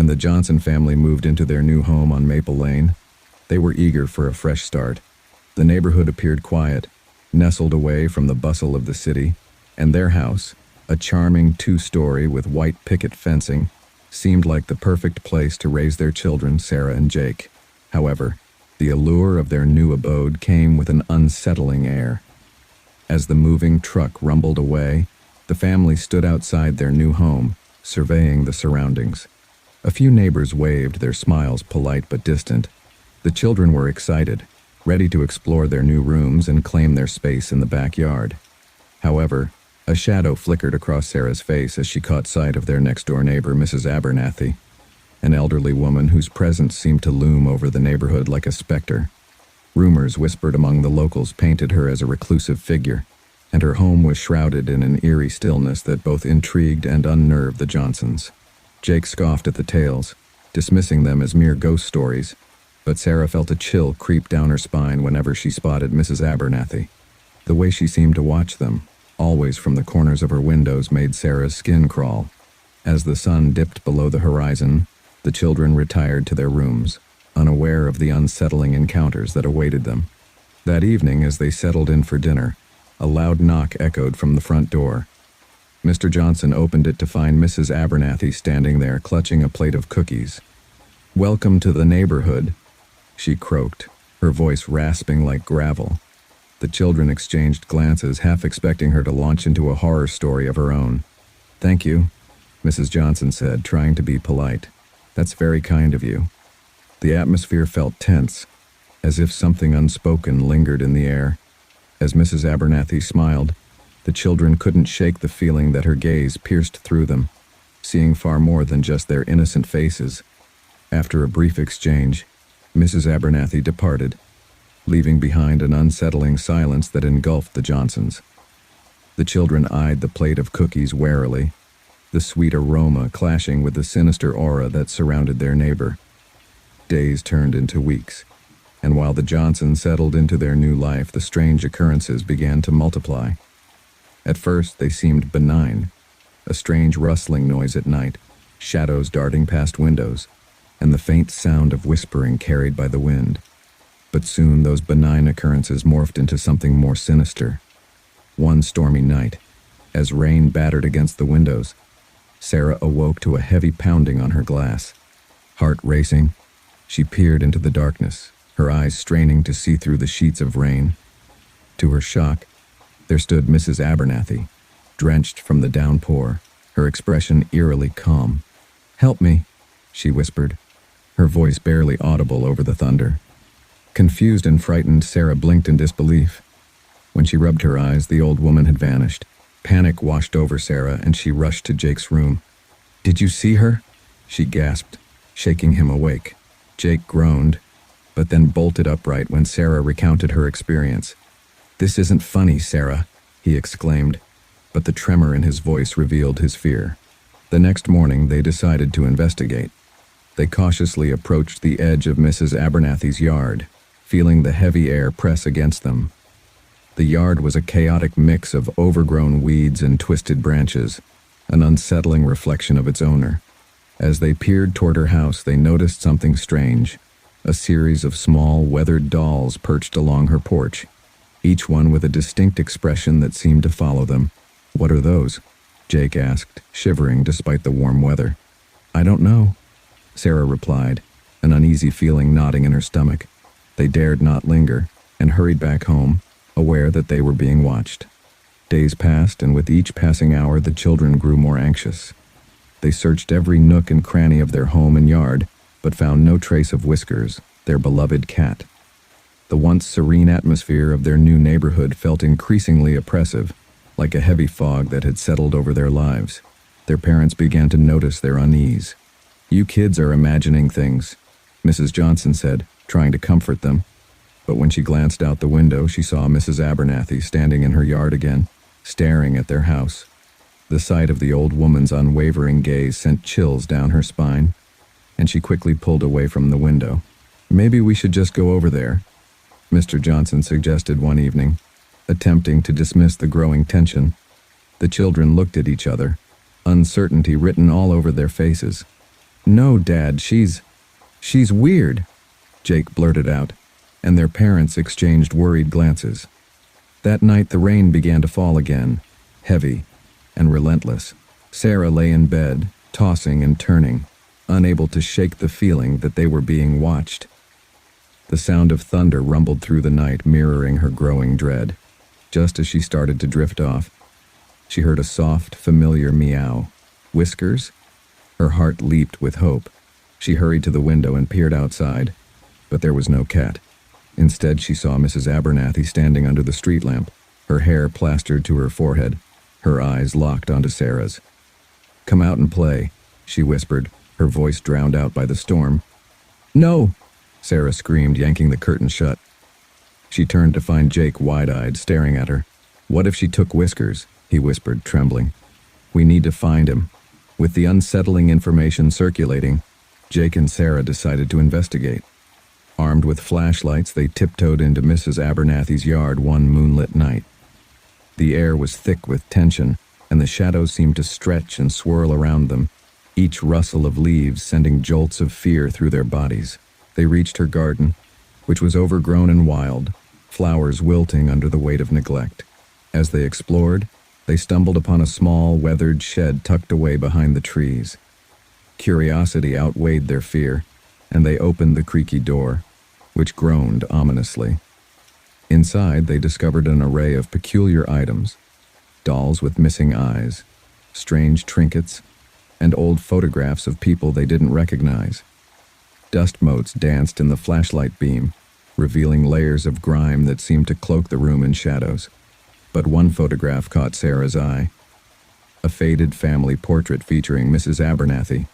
When the Johnson family moved into their new home on Maple Lane, they were eager for a fresh start. The neighborhood appeared quiet, nestled away from the bustle of the city, and their house, a charming two-story with white picket fencing, seemed like the perfect place to raise their children, Sarah and Jake. However, the allure of their new abode came with an unsettling air. As the moving truck rumbled away, the family stood outside their new home, surveying the surroundings. A few neighbors waved, their smiles polite but distant. The children were excited, ready to explore their new rooms and claim their space in the backyard. However, a shadow flickered across Sarah's face as she caught sight of their next-door neighbor, Mrs. Abernathy, an elderly woman whose presence seemed to loom over the neighborhood like a specter. Rumors whispered among the locals painted her as a reclusive figure, and her home was shrouded in an eerie stillness that both intrigued and unnerved the Johnsons. Jake scoffed at the tales, dismissing them as mere ghost stories, but Sarah felt a chill creep down her spine whenever she spotted Mrs. Abernathy. The way she seemed to watch them, always from the corners of her windows, made Sarah's skin crawl. As the sun dipped below the horizon, the children retired to their rooms, unaware of the unsettling encounters that awaited them. That evening, as they settled in for dinner, a loud knock echoed from the front door. Mr. Johnson opened it to find Mrs. Abernathy standing there, clutching a plate of cookies. "Welcome to the neighborhood," she croaked, her voice rasping like gravel. The children exchanged glances, half expecting her to launch into a horror story of her own. "Thank you," Mrs. Johnson said, trying to be polite. "That's very kind of you." The atmosphere felt tense, as if something unspoken lingered in the air. As Mrs. Abernathy smiled, the children couldn't shake the feeling that her gaze pierced through them, seeing far more than just their innocent faces. After a brief exchange, Mrs. Abernathy departed, leaving behind an unsettling silence that engulfed the Johnsons. The children eyed the plate of cookies warily, the sweet aroma clashing with the sinister aura that surrounded their neighbor. Days turned into weeks, and while the Johnsons settled into their new life, the strange occurrences began to multiply. At first, they seemed benign, a strange rustling noise at night, shadows darting past windows, and the faint sound of whispering carried by the wind. But soon those benign occurrences morphed into something more sinister. One stormy night, as rain battered against the windows, Sarah awoke to a heavy pounding on her glass. Heart racing, she peered into the darkness, her eyes straining to see through the sheets of rain. To her shock, there stood Mrs. Abernathy, drenched from the downpour, her expression eerily calm. "Help me," she whispered, her voice barely audible over the thunder. Confused and frightened, Sarah blinked in disbelief. When she rubbed her eyes, the old woman had vanished. Panic washed over Sarah, and she rushed to Jake's room. "Did you see her?" she gasped, shaking him awake. Jake groaned, but then bolted upright when Sarah recounted her experience. "This isn't funny, Sarah," he exclaimed, but the tremor in his voice revealed his fear. The next morning, they decided to investigate. They cautiously approached the edge of Mrs. Abernathy's yard, feeling the heavy air press against them. The yard was a chaotic mix of overgrown weeds and twisted branches, an unsettling reflection of its owner. As they peered toward her house, they noticed something strange. A series of small, weathered dolls perched along her porch, each one with a distinct expression that seemed to follow them. "What are those?" Jake asked, shivering despite the warm weather. "I don't know," Sarah replied, an uneasy feeling knotting in her stomach. They dared not linger, and hurried back home, aware that they were being watched. Days passed, and with each passing hour the children grew more anxious. They searched every nook and cranny of their home and yard, but found no trace of Whiskers, their beloved cat. The once serene atmosphere of their new neighborhood felt increasingly oppressive, like a heavy fog that had settled over their lives. Their parents began to notice their unease. "You kids are imagining things," Mrs. Johnson said, trying to comfort them. But when she glanced out the window, she saw Mrs. Abernathy standing in her yard again, staring at their house. The sight of the old woman's unwavering gaze sent chills down her spine, and she quickly pulled away from the window. "Maybe we should just go over there," Mr. Johnson suggested one evening, attempting to dismiss the growing tension. The children looked at each other, uncertainty written all over their faces. "No, Dad, she's weird," Jake blurted out, and their parents exchanged worried glances. That night the rain began to fall again, heavy and relentless. Sarah lay in bed, tossing and turning, unable to shake the feeling that they were being watched. The sound of thunder rumbled through the night, mirroring her growing dread. Just as she started to drift off, she heard a soft, familiar meow. Whiskers? Her heart leaped with hope. She hurried to the window and peered outside, but there was no cat. Instead, she saw Mrs. Abernathy standing under the street lamp, her hair plastered to her forehead, her eyes locked onto Sarah's. "Come out and play," she whispered, her voice drowned out by the storm. "No!" Sarah screamed, yanking the curtain shut. She turned to find Jake wide-eyed, staring at her. "What if she took Whiskers?" he whispered, trembling. "We need to find him." With the unsettling information circulating, Jake and Sarah decided to investigate. Armed with flashlights, they tiptoed into Mrs. Abernathy's yard one moonlit night. The air was thick with tension, and the shadows seemed to stretch and swirl around them, each rustle of leaves sending jolts of fear through their bodies. They reached her garden, which was overgrown and wild, flowers wilting under the weight of neglect. As they explored, they stumbled upon a small, weathered shed tucked away behind the trees. Curiosity outweighed their fear, and they opened the creaky door, which groaned ominously. Inside, they discovered an array of peculiar items: dolls with missing eyes, strange trinkets, and old photographs of people they didn't recognize. Dust motes danced in the flashlight beam, revealing layers of grime that seemed to cloak the room in shadows. But one photograph caught Sarah's eye. A faded family portrait featuring Mrs. Abernathy,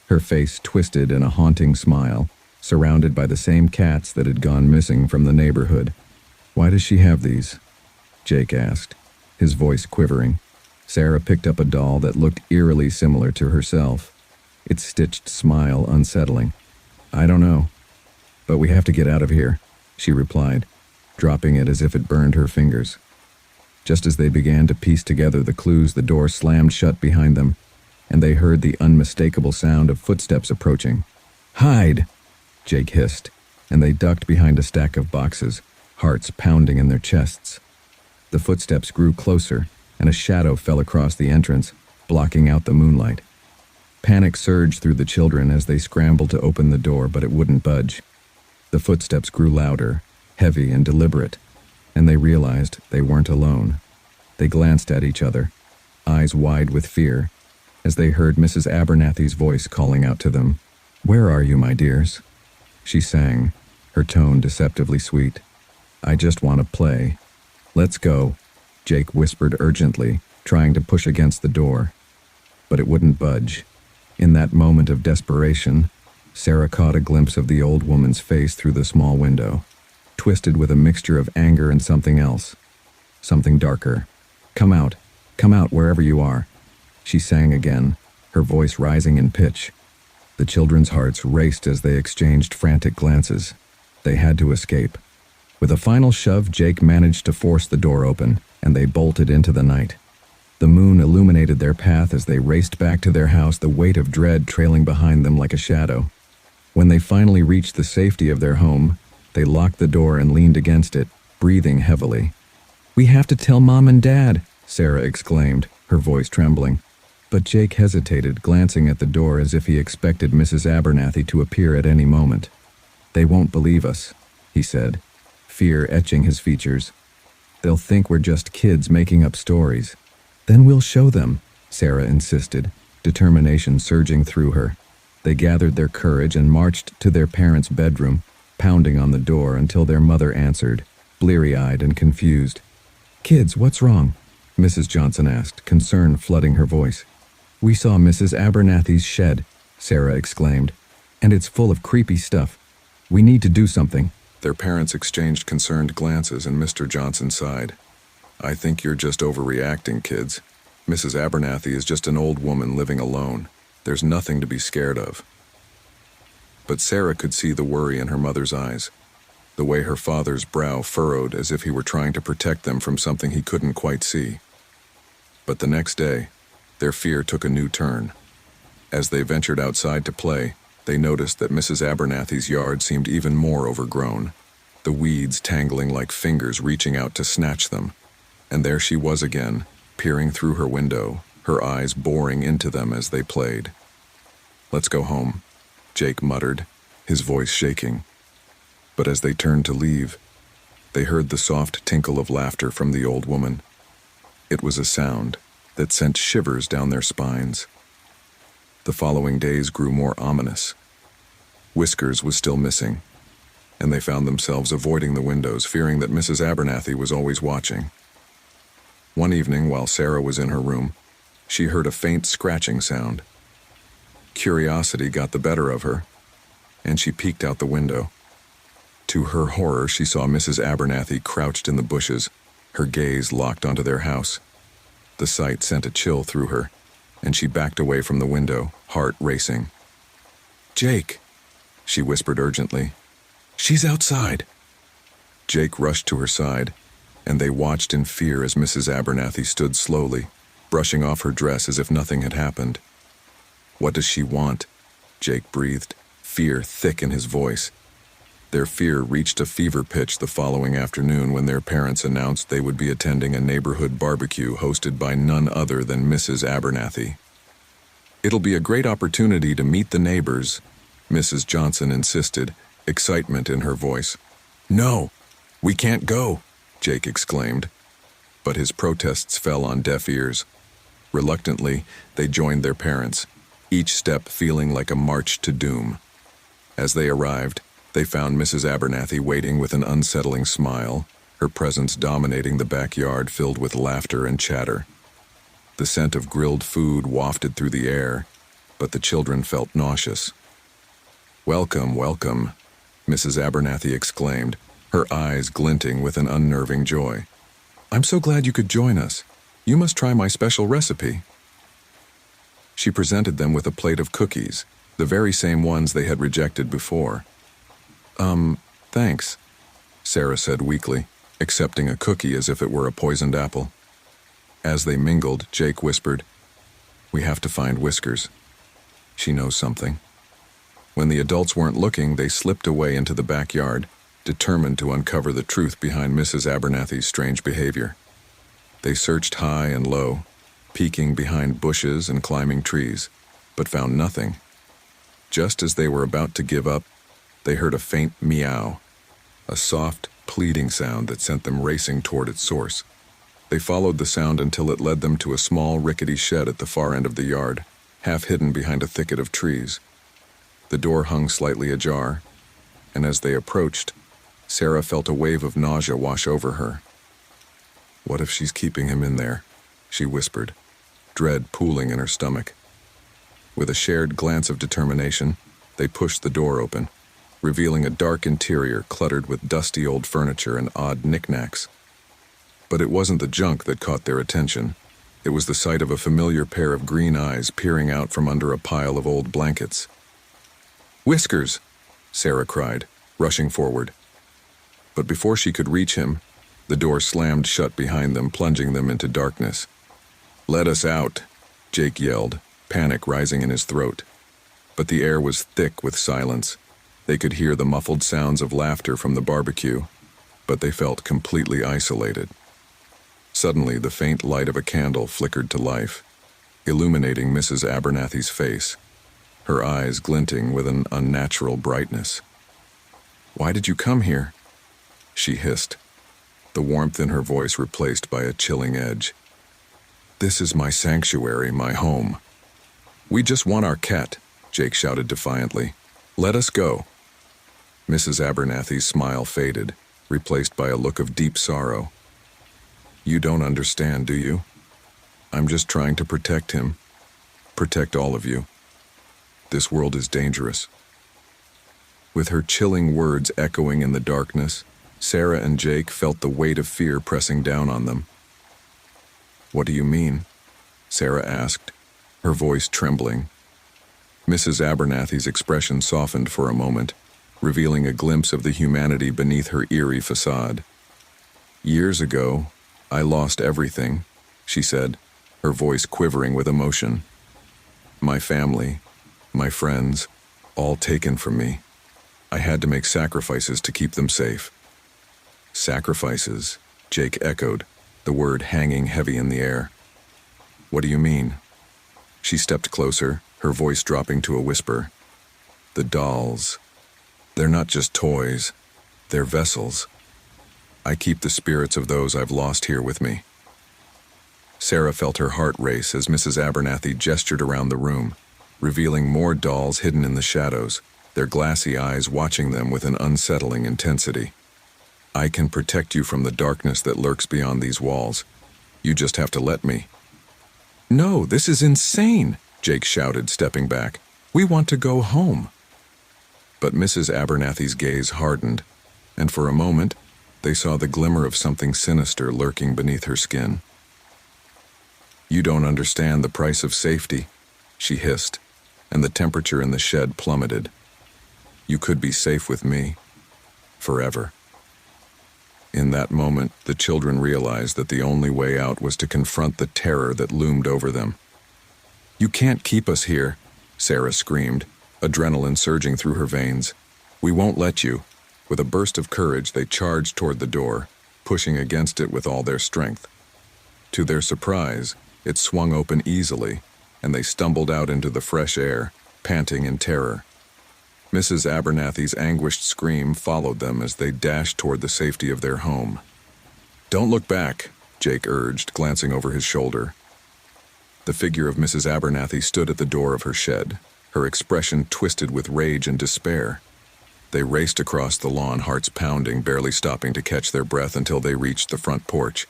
her face twisted in a haunting smile, surrounded by the same cats that had gone missing from the neighborhood. "Why does she have these?" Jake asked, his voice quivering. Sarah picked up a doll that looked eerily similar to herself, its stitched smile unsettling. "I don't know, but we have to get out of here," she replied, dropping it as if it burned her fingers. Just as they began to piece together the clues, the door slammed shut behind them, and they heard the unmistakable sound of footsteps approaching. "Hide!" Jake hissed, and they ducked behind a stack of boxes, hearts pounding in their chests. The footsteps grew closer, and a shadow fell across the entrance, blocking out the moonlight. Panic surged through the children as they scrambled to open the door, but it wouldn't budge. The footsteps grew louder, heavy and deliberate, and they realized they weren't alone. They glanced at each other, eyes wide with fear, as they heard Mrs. Abernathy's voice calling out to them. "Where are you, my dears?" She sang, her tone deceptively sweet. "I just want to play. Let's go," Jake whispered urgently, trying to push against the door. But it wouldn't budge. In that moment of desperation, Sarah caught a glimpse of the old woman's face through the small window, twisted with a mixture of anger and something else. Something darker. Come out wherever you are," she sang again, her voice rising in pitch. The children's hearts raced as they exchanged frantic glances. They had to escape. With a final shove, Jake managed to force the door open, and they bolted into the night. The moon illuminated their path as they raced back to their house, the weight of dread trailing behind them like a shadow. When they finally reached the safety of their home, they locked the door and leaned against it, breathing heavily. "We have to tell Mom and Dad," Sarah exclaimed, her voice trembling. But Jake hesitated, glancing at the door as if he expected Mrs. Abernathy to appear at any moment. "They won't believe us," he said, fear etching his features. "They'll think we're just kids making up stories." "Then we'll show them," Sarah insisted, determination surging through her. They gathered their courage and marched to their parents' bedroom, pounding on the door until their mother answered, bleary-eyed and confused. "Kids, what's wrong?" Mrs. Johnson asked, concern flooding her voice. "We saw Mrs. Abernathy's shed," Sarah exclaimed, "and it's full of creepy stuff. We need to do something." Their parents exchanged concerned glances and Mr. Johnson sighed. "I think you're just overreacting, kids. Mrs. Abernathy is just an old woman living alone. There's nothing to be scared of." But Sarah could see the worry in her mother's eyes, the way her father's brow furrowed as if he were trying to protect them from something he couldn't quite see. But the next day, their fear took a new turn. As they ventured outside to play, they noticed that Mrs. Abernathy's yard seemed even more overgrown, the weeds tangling like fingers reaching out to snatch them. And there she was again, peering through her window, her eyes boring into them as they played. "Let's go home," Jake muttered, his voice shaking. But as they turned to leave, they heard the soft tinkle of laughter from the old woman. It was a sound that sent shivers down their spines. The following days grew more ominous. Whiskers was still missing, and they found themselves avoiding the windows, fearing that Mrs. Abernathy was always watching. One evening, while Sarah was in her room, she heard a faint scratching sound. Curiosity got the better of her, and she peeked out the window. To her horror, she saw Mrs. Abernathy crouched in the bushes, her gaze locked onto their house. The sight sent a chill through her, and she backed away from the window, heart racing. "Jake," she whispered urgently. "She's outside." Jake rushed to her side, and they watched in fear as Mrs. Abernathy stood slowly, brushing off her dress as if nothing had happened. "What does she want?" Jake breathed, fear thick in his voice. Their fear reached a fever pitch the following afternoon when their parents announced they would be attending a neighborhood barbecue hosted by none other than Mrs. Abernathy. "It'll be a great opportunity to meet the neighbors," Mrs. Johnson insisted, excitement in her voice. "No, we can't go," Jake exclaimed. But his protests fell on deaf ears. Reluctantly, they joined their parents, each step feeling like a march to doom. As they arrived, they found Mrs. Abernathy waiting with an unsettling smile, her presence dominating the backyard filled with laughter and chatter. The scent of grilled food wafted through the air, but the children felt nauseous. "Welcome, welcome," Mrs. Abernathy exclaimed, her eyes glinting with an unnerving joy. "I'm so glad you could join us. You must try my special recipe." She presented them with a plate of cookies, the very same ones they had rejected before. Thanks," Sarah said weakly, accepting a cookie as if it were a poisoned apple. As they mingled, Jake whispered, "We have to find Whiskers. She knows something." When the adults weren't looking, they slipped away into the backyard, determined to uncover the truth behind Mrs. Abernathy's strange behavior. They searched high and low, peeking behind bushes and climbing trees, but found nothing. Just as they were about to give up, they heard a faint meow, a soft, pleading sound that sent them racing toward its source. They followed the sound until it led them to a small, rickety shed at the far end of the yard, half hidden behind a thicket of trees. The door hung slightly ajar, and as they approached, Sarah felt a wave of nausea wash over her. "What if she's keeping him in there?" she whispered, dread pooling in her stomach. With a shared glance of determination, they pushed the door open, revealing a dark interior cluttered with dusty old furniture and odd knickknacks. But it wasn't the junk that caught their attention. It was the sight of a familiar pair of green eyes peering out from under a pile of old blankets. "Whiskers!" Sarah cried, rushing forward. But before she could reach him, the door slammed shut behind them, plunging them into darkness. "Let us out!" Jake yelled, panic rising in his throat. But the air was thick with silence. They could hear the muffled sounds of laughter from the barbecue, but they felt completely isolated. Suddenly, the faint light of a candle flickered to life, illuminating Mrs. Abernathy's face, her eyes glinting with an unnatural brightness. "Why did you come here?" she hissed, the warmth in her voice replaced by a chilling edge. "This is my sanctuary, my home." "We just want our cat," Jake shouted defiantly. "Let us go." Mrs. Abernathy's smile faded, replaced by a look of deep sorrow. "You don't understand, do you? I'm just trying to protect him. Protect all of you. This world is dangerous." With her chilling words echoing in the darkness, Sarah and Jake felt the weight of fear pressing down on them. "What do you mean?" Sarah asked, her voice trembling. Mrs. Abernathy's expression softened for a moment, revealing a glimpse of the humanity beneath her eerie facade. "Years ago, I lost everything," she said, her voice quivering with emotion. My family, my friends, all taken from me. I had to make sacrifices to keep them safe. Sacrifices, Jake echoed, the word hanging heavy in the air. What do you mean? She stepped closer, her voice dropping to a whisper. The dolls. They're not just toys. They're vessels. I keep the spirits of those I've lost here with me. Sarah felt her heart race as Mrs. Abernathy gestured around the room, revealing more dolls hidden in the shadows, their glassy eyes watching them with an unsettling intensity. I can protect you from the darkness that lurks beyond these walls. You just have to let me. No, this is insane, Jake shouted, stepping back. We want to go home. But Mrs. Abernathy's gaze hardened, and for a moment, they saw the glimmer of something sinister lurking beneath her skin. You don't understand the price of safety, she hissed, and the temperature in the shed plummeted. You could be safe with me. Forever. In that moment, the children realized that the only way out was to confront the terror that loomed over them. You can't keep us here, Sarah screamed, adrenaline surging through her veins. We won't let you. With a burst of courage, they charged toward the door, pushing against it with all their strength. To their surprise, it swung open easily, and they stumbled out into the fresh air, panting in terror. Mrs. Abernathy's anguished scream followed them as they dashed toward the safety of their home. Don't look back, Jake urged, glancing over his shoulder. The figure of Mrs. Abernathy stood at the door of her shed, her expression twisted with rage and despair. They raced across the lawn, hearts pounding, barely stopping to catch their breath until they reached the front porch.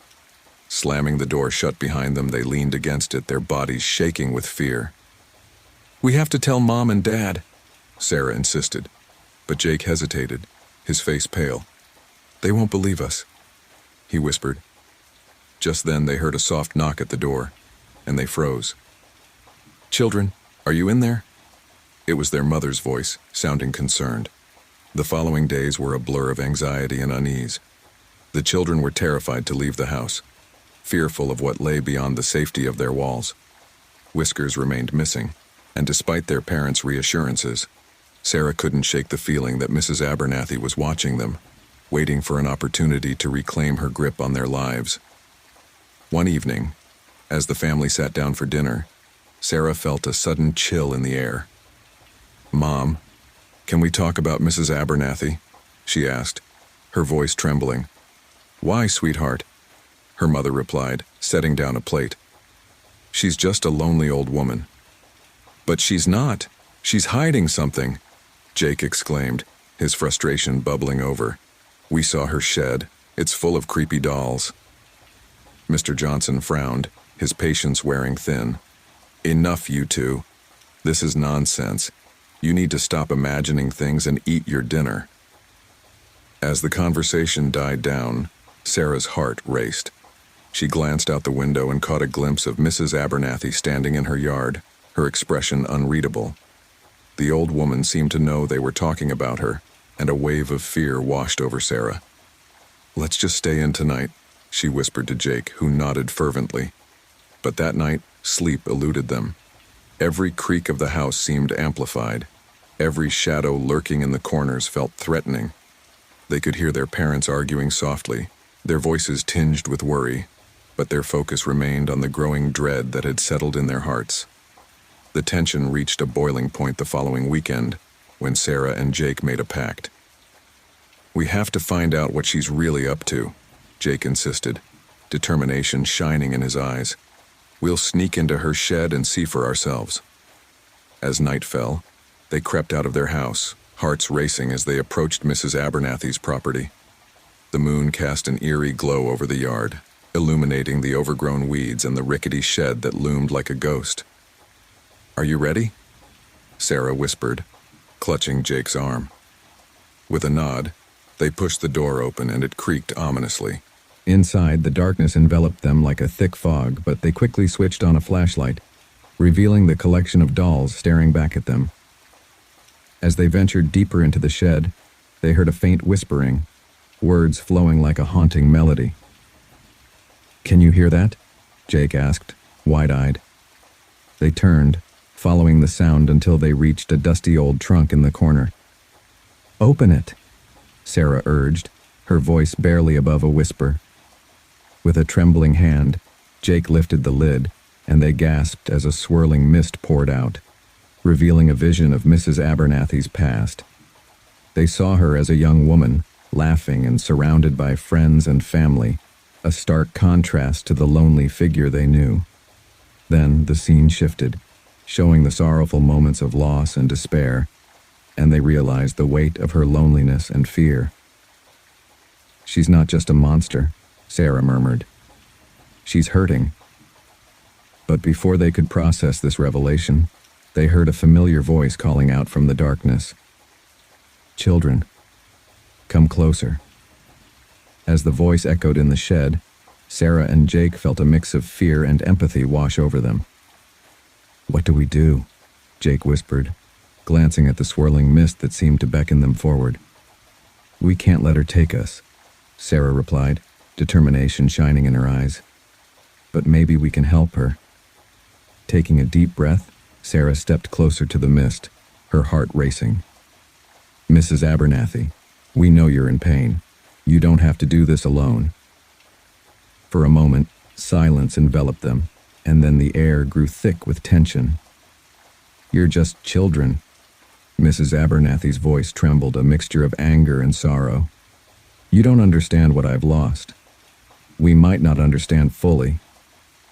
Slamming the door shut behind them, they leaned against it, their bodies shaking with fear. We have to tell Mom and Dad, Sarah insisted, but Jake hesitated, his face pale. They won't believe us, he whispered. Just then they heard a soft knock at the door, and they froze. Children, are you in there? It was their mother's voice, sounding concerned. The following days were a blur of anxiety and unease. The children were terrified to leave the house, fearful of what lay beyond the safety of their walls. Whiskers remained missing, and despite their parents' reassurances, Sarah couldn't shake the feeling that Mrs. Abernathy was watching them, waiting for an opportunity to reclaim her grip on their lives. One evening, as the family sat down for dinner, Sarah felt a sudden chill in the air. Mom, can we talk about Mrs. Abernathy? She asked, her voice trembling. Why, sweetheart? Her mother replied, setting down a plate. She's just a lonely old woman. But she's not. She's hiding something, Jake exclaimed, his frustration bubbling over. We saw her shed. It's full of creepy dolls. Mr. Johnson frowned, his patience wearing thin. Enough, you two. This is nonsense. You need to stop imagining things and eat your dinner. As the conversation died down, Sarah's heart raced. She glanced out the window and caught a glimpse of Mrs. Abernathy standing in her yard, her expression unreadable. The old woman seemed to know they were talking about her, and a wave of fear washed over Sarah. Let's just stay in tonight, she whispered to Jake, who nodded fervently. But that night, sleep eluded them. Every creak of the house seemed amplified. Every shadow lurking in the corners felt threatening. They could hear their parents arguing softly, their voices tinged with worry, but their focus remained on the growing dread that had settled in their hearts. The tension reached a boiling point the following weekend, when Sarah and Jake made a pact. We have to find out what she's really up to, Jake insisted, determination shining in his eyes. We'll sneak into her shed and see for ourselves. As night fell, they crept out of their house, hearts racing as they approached Mrs. Abernathy's property. The moon cast an eerie glow over the yard, illuminating the overgrown weeds and the rickety shed that loomed like a ghost. Are you ready? Sarah whispered, clutching Jake's arm. With a nod, they pushed the door open and it creaked ominously. Inside, the darkness enveloped them like a thick fog, but they quickly switched on a flashlight, revealing the collection of dolls staring back at them. As they ventured deeper into the shed, they heard a faint whispering, words flowing like a haunting melody. Can you hear that? Jake asked, wide-eyed. They turned, following the sound until they reached a dusty old trunk in the corner. "Open it," Sarah urged, her voice barely above a whisper. With a trembling hand, Jake lifted the lid, and they gasped as a swirling mist poured out, revealing a vision of Mrs. Abernathy's past. They saw her as a young woman, laughing and surrounded by friends and family, a stark contrast to the lonely figure they knew. Then the scene shifted, showing the sorrowful moments of loss and despair, and they realized the weight of her loneliness and fear. "She's not just a monster," Sarah murmured. "She's hurting." But before they could process this revelation, they heard a familiar voice calling out from the darkness. "Children, come closer." As the voice echoed in the shed, Sarah and Jake felt a mix of fear and empathy wash over them. "What do we do?" Jake whispered, glancing at the swirling mist that seemed to beckon them forward. "We can't let her take us," Sarah replied, determination shining in her eyes. "But maybe we can help her." Taking a deep breath, Sarah stepped closer to the mist, her heart racing. "Mrs. Abernathy, we know you're in pain. You don't have to do this alone." For a moment, silence enveloped them, and then the air grew thick with tension. "You're just children." Mrs. Abernathy's voice trembled, a mixture of anger and sorrow. "You don't understand what I've lost." "We might not understand fully,"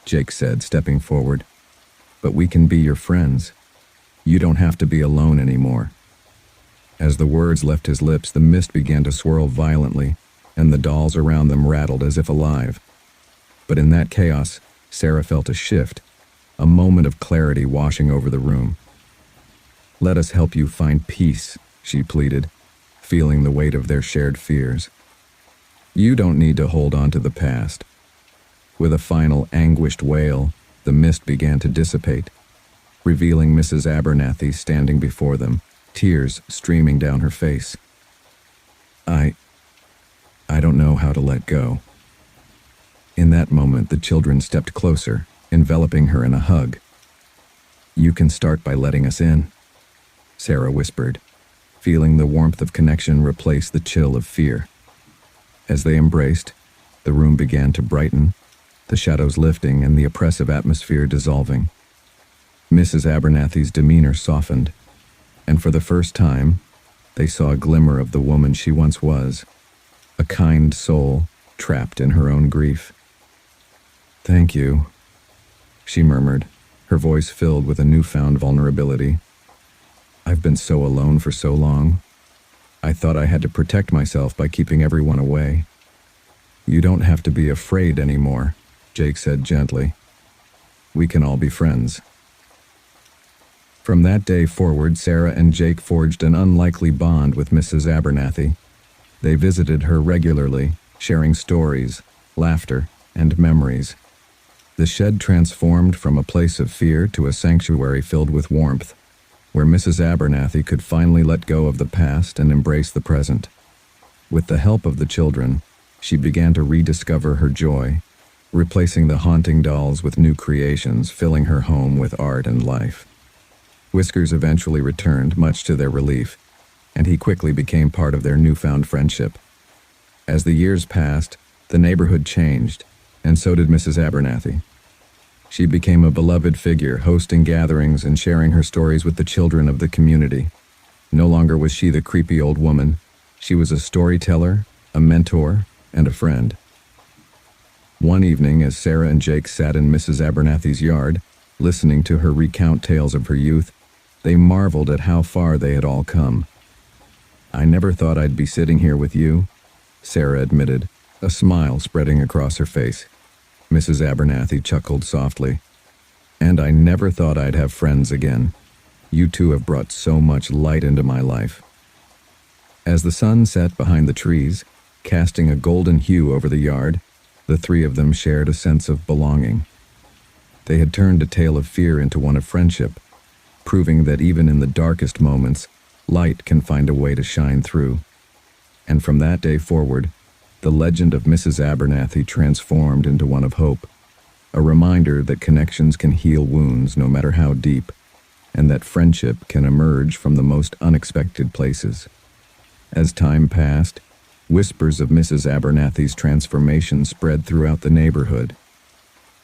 Jake said, stepping forward. "But we can be your friends. You don't have to be alone anymore." As the words left his lips, the mist began to swirl violently, and the dolls around them rattled as if alive. But in that chaos, Sarah felt a shift, a moment of clarity washing over the room. "Let us help you find peace," she pleaded, feeling the weight of their shared fears. "You don't need to hold on to the past." With a final anguished wail, the mist began to dissipate, revealing Mrs. Abernathy standing before them, tears streaming down her face. I don't know how to let go." In that moment, the children stepped closer, enveloping her in a hug. "You can start by letting us in," Sarah whispered, feeling the warmth of connection replace the chill of fear. As they embraced, the room began to brighten, the shadows lifting and the oppressive atmosphere dissolving. Mrs. Abernathy's demeanor softened, and for the first time, they saw a glimmer of the woman she once was, a kind soul trapped in her own grief. "Thank you," she murmured, her voice filled with a newfound vulnerability. "I've been so alone for so long. I thought I had to protect myself by keeping everyone away." "You don't have to be afraid anymore," Jake said gently. "We can all be friends." From that day forward, Sarah and Jake forged an unlikely bond with Mrs. Abernathy. They visited her regularly, sharing stories, laughter, and memories. The shed transformed from a place of fear to a sanctuary filled with warmth, where Mrs. Abernathy could finally let go of the past and embrace the present. With the help of the children, she began to rediscover her joy, replacing the haunting dolls with new creations, filling her home with art and life. Whiskers eventually returned, much to their relief, and he quickly became part of their newfound friendship. As the years passed, the neighborhood changed, and so did Mrs. Abernathy. She became a beloved figure, hosting gatherings and sharing her stories with the children of the community. No longer was she the creepy old woman. She was a storyteller, a mentor, and a friend. One evening, as Sarah and Jake sat in Mrs. Abernathy's yard, listening to her recount tales of her youth, they marveled at how far they had all come. "I never thought I'd be sitting here with you," Sarah admitted, a smile spreading across her face. Mrs. Abernathy chuckled softly. "And I never thought I'd have friends again. You two have brought so much light into my life." As the sun set behind the trees, casting a golden hue over the yard, the three of them shared a sense of belonging. They had turned a tale of fear into one of friendship, proving that even in the darkest moments, light can find a way to shine through. And from that day forward, the legend of Mrs. Abernathy transformed into one of hope, a reminder that connections can heal wounds no matter how deep, and that friendship can emerge from the most unexpected places. As time passed, whispers of Mrs. Abernathy's transformation spread throughout the neighborhood.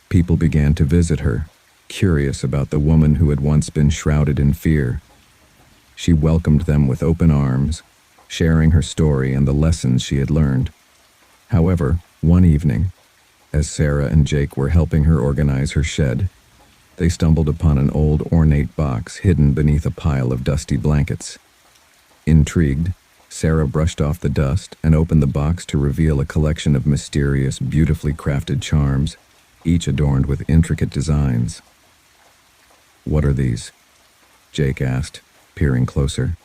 People began to visit her, curious about the woman who had once been shrouded in fear. She welcomed them with open arms, sharing her story and the lessons she had learned. However, one evening, as Sarah and Jake were helping her organize her shed, they stumbled upon an old ornate box hidden beneath a pile of dusty blankets. Intrigued, Sarah brushed off the dust and opened the box to reveal a collection of mysterious, beautifully crafted charms, each adorned with intricate designs. "What are these?" Jake asked, peering closer.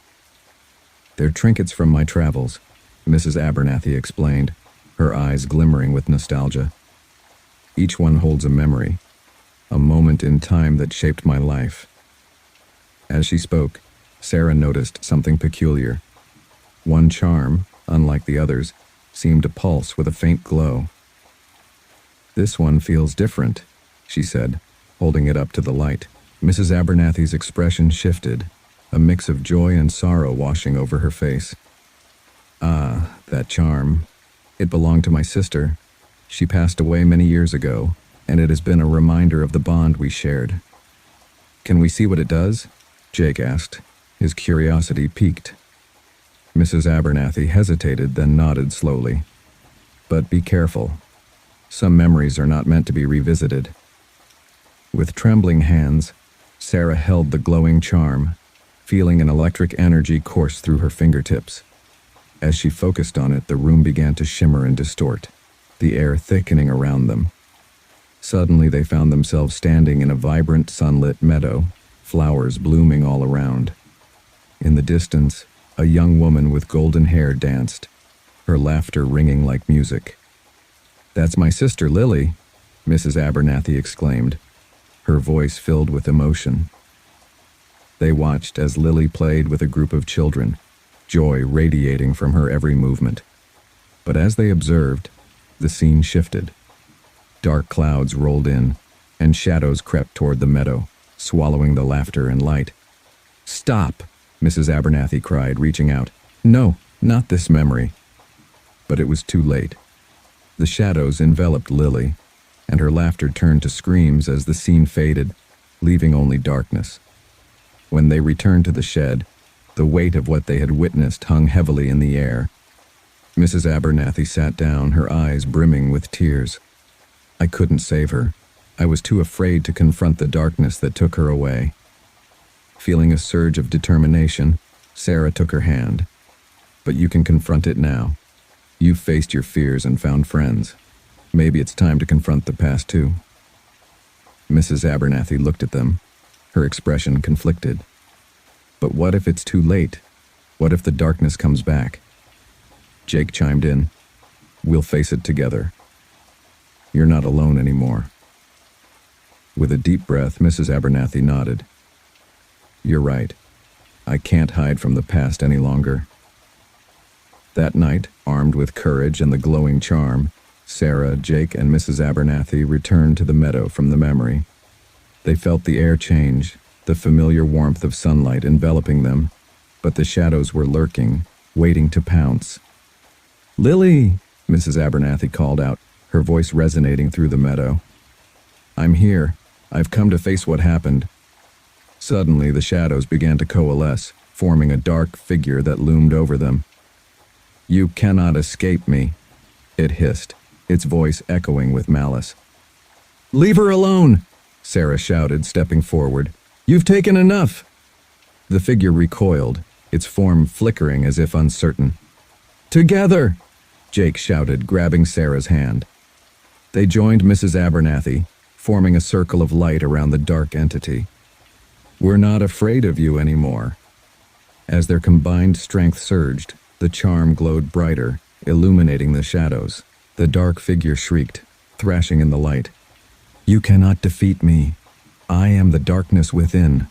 "They're trinkets from my travels," Mrs. Abernathy explained, her eyes glimmering with nostalgia. "Each one holds a memory, a moment in time that shaped my life." As she spoke, Sarah noticed something peculiar. One charm, unlike the others, seemed to pulse with a faint glow. "This one feels different," she said, holding it up to the light. Mrs. Abernathy's expression shifted, a mix of joy and sorrow washing over her face. "Ah, that charm. It belonged to my sister. She passed away many years ago, and it has been a reminder of the bond we shared." "Can we see what it does?" Jake asked, his curiosity piqued. Mrs. Abernathy hesitated, then nodded slowly. "But be careful. Some memories are not meant to be revisited." With trembling hands, Sarah held the glowing charm, feeling an electric energy course through her fingertips. As she focused on it, the room began to shimmer and distort, the air thickening around them. Suddenly they found themselves standing in a vibrant sunlit meadow, flowers blooming all around. In the distance, a young woman with golden hair danced, her laughter ringing like music. "That's my sister Lily," Mrs. Abernathy exclaimed, her voice filled with emotion. They watched as Lily played with a group of children, joy radiating from her every movement. But as they observed, the scene shifted. Dark clouds rolled in, and shadows crept toward the meadow, swallowing the laughter and light. "Stop!" Mrs. Abernathy cried, reaching out. "No, not this memory." But it was too late. The shadows enveloped Lily, and her laughter turned to screams as the scene faded, leaving only darkness. When they returned to the shed, the weight of what they had witnessed hung heavily in the air. Mrs. Abernathy sat down, her eyes brimming with tears. "I couldn't save her. I was too afraid to confront the darkness that took her away." Feeling a surge of determination, Sarah took her hand. "But you can confront it now. You've faced your fears and found friends. Maybe it's time to confront the past too." Mrs. Abernathy looked at them, her expression conflicted. "But what if it's too late? What if the darkness comes back?" Jake chimed in. "We'll face it together. You're not alone anymore." With a deep breath, Mrs. Abernathy nodded. "You're right. I can't hide from the past any longer." That night, armed with courage and the glowing charm, Sarah, Jake, and Mrs. Abernathy returned to the meadow from the memory. They felt the air change, the familiar warmth of sunlight enveloping them, but the shadows were lurking, waiting to pounce. "Lily!" Mrs. Abernathy called out, her voice resonating through the meadow. "I'm here. I've come to face what happened." Suddenly, the shadows began to coalesce, forming a dark figure that loomed over them. "You cannot escape me," it hissed, its voice echoing with malice. "Leave her alone!" Sarah shouted, stepping forward. "You've taken enough!" The figure recoiled, its form flickering as if uncertain. "Together!" Jake shouted, grabbing Sarah's hand. They joined Mrs. Abernathy, forming a circle of light around the dark entity. "We're not afraid of you anymore." As their combined strength surged, the charm glowed brighter, illuminating the shadows. The dark figure shrieked, thrashing in the light. "You cannot defeat me. I am the darkness within."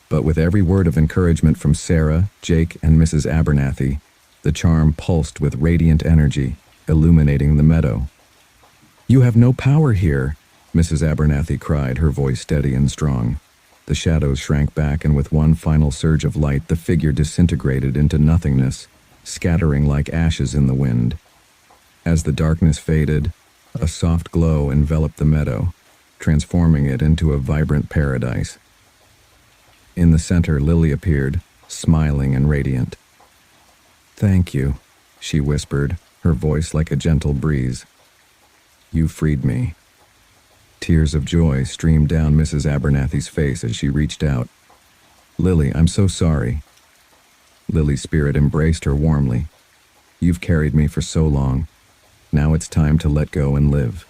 But with every word of encouragement from Sarah, Jake, and Mrs. Abernathy, the charm pulsed with radiant energy, illuminating the meadow. "You have no power here," Mrs. Abernathy cried, her voice steady and strong. The shadows shrank back, and with one final surge of light, the figure disintegrated into nothingness, scattering like ashes in the wind. As the darkness faded, a soft glow enveloped the meadow, transforming it into a vibrant paradise. In the center, Lily appeared, smiling and radiant. "Thank you," she whispered, her voice like a gentle breeze. "You freed me." Tears of joy streamed down Mrs. Abernathy's face as she reached out. "Lily, I'm so sorry." Lily's spirit embraced her warmly. "You've carried me for so long. Now it's time to let go and live."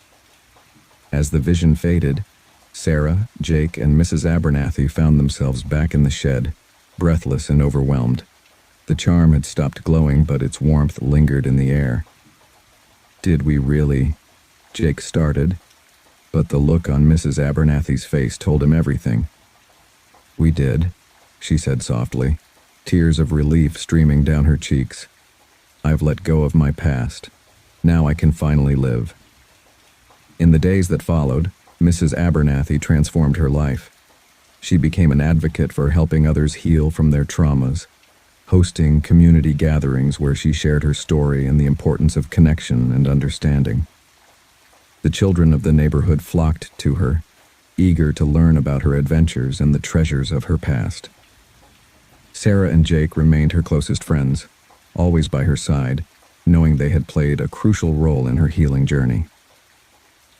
As the vision faded, Sarah, Jake, and Mrs. Abernathy found themselves back in the shed, breathless and overwhelmed. The charm had stopped glowing, but its warmth lingered in the air. "Did we really?" Jake started, but the look on Mrs. Abernathy's face told him everything. "We did," she said softly, tears of relief streaming down her cheeks. "I've let go of my past. Now I can finally live." In the days that followed, Mrs. Abernathy transformed her life. She became an advocate for helping others heal from their traumas, hosting community gatherings where she shared her story and the importance of connection and understanding. The children of the neighborhood flocked to her, eager to learn about her adventures and the treasures of her past. Sarah and Jake remained her closest friends, always by her side, knowing they had played a crucial role in her healing journey.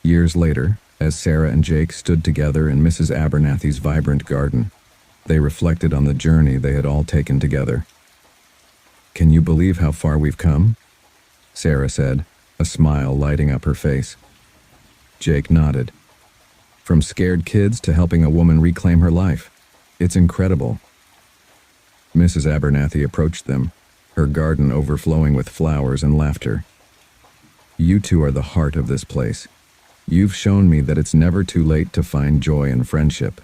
Years later, as Sarah and Jake stood together in Mrs. Abernathy's vibrant garden, they reflected on the journey they had all taken together. "Can you believe how far we've come?" Sarah said, a smile lighting up her face. Jake nodded. "From scared kids to helping a woman reclaim her life. It's incredible." Mrs. Abernathy approached them, her garden overflowing with flowers and laughter. "You two are the heart of this place. You've shown me that it's never too late to find joy in friendship."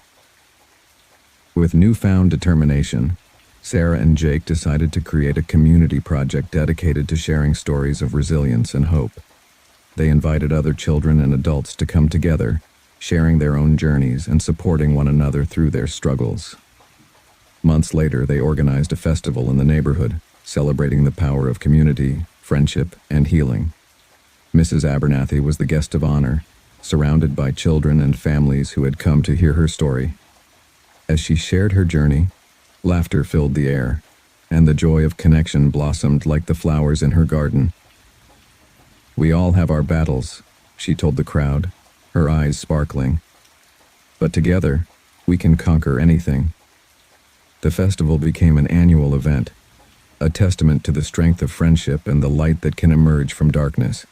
With newfound determination, Sarah and Jake decided to create a community project dedicated to sharing stories of resilience and hope. They invited other children and adults to come together, sharing their own journeys and supporting one another through their struggles. Months later, they organized a festival in the neighborhood, celebrating the power of community, friendship, and healing. Mrs. Abernathy was the guest of honor, surrounded by children and families who had come to hear her story. As she shared her journey, laughter filled the air, and the joy of connection blossomed like the flowers in her garden. "We all have our battles," she told the crowd, her eyes sparkling. "But together, we can conquer anything." The festival became an annual event, a testament to the strength of friendship and the light that can emerge from darkness.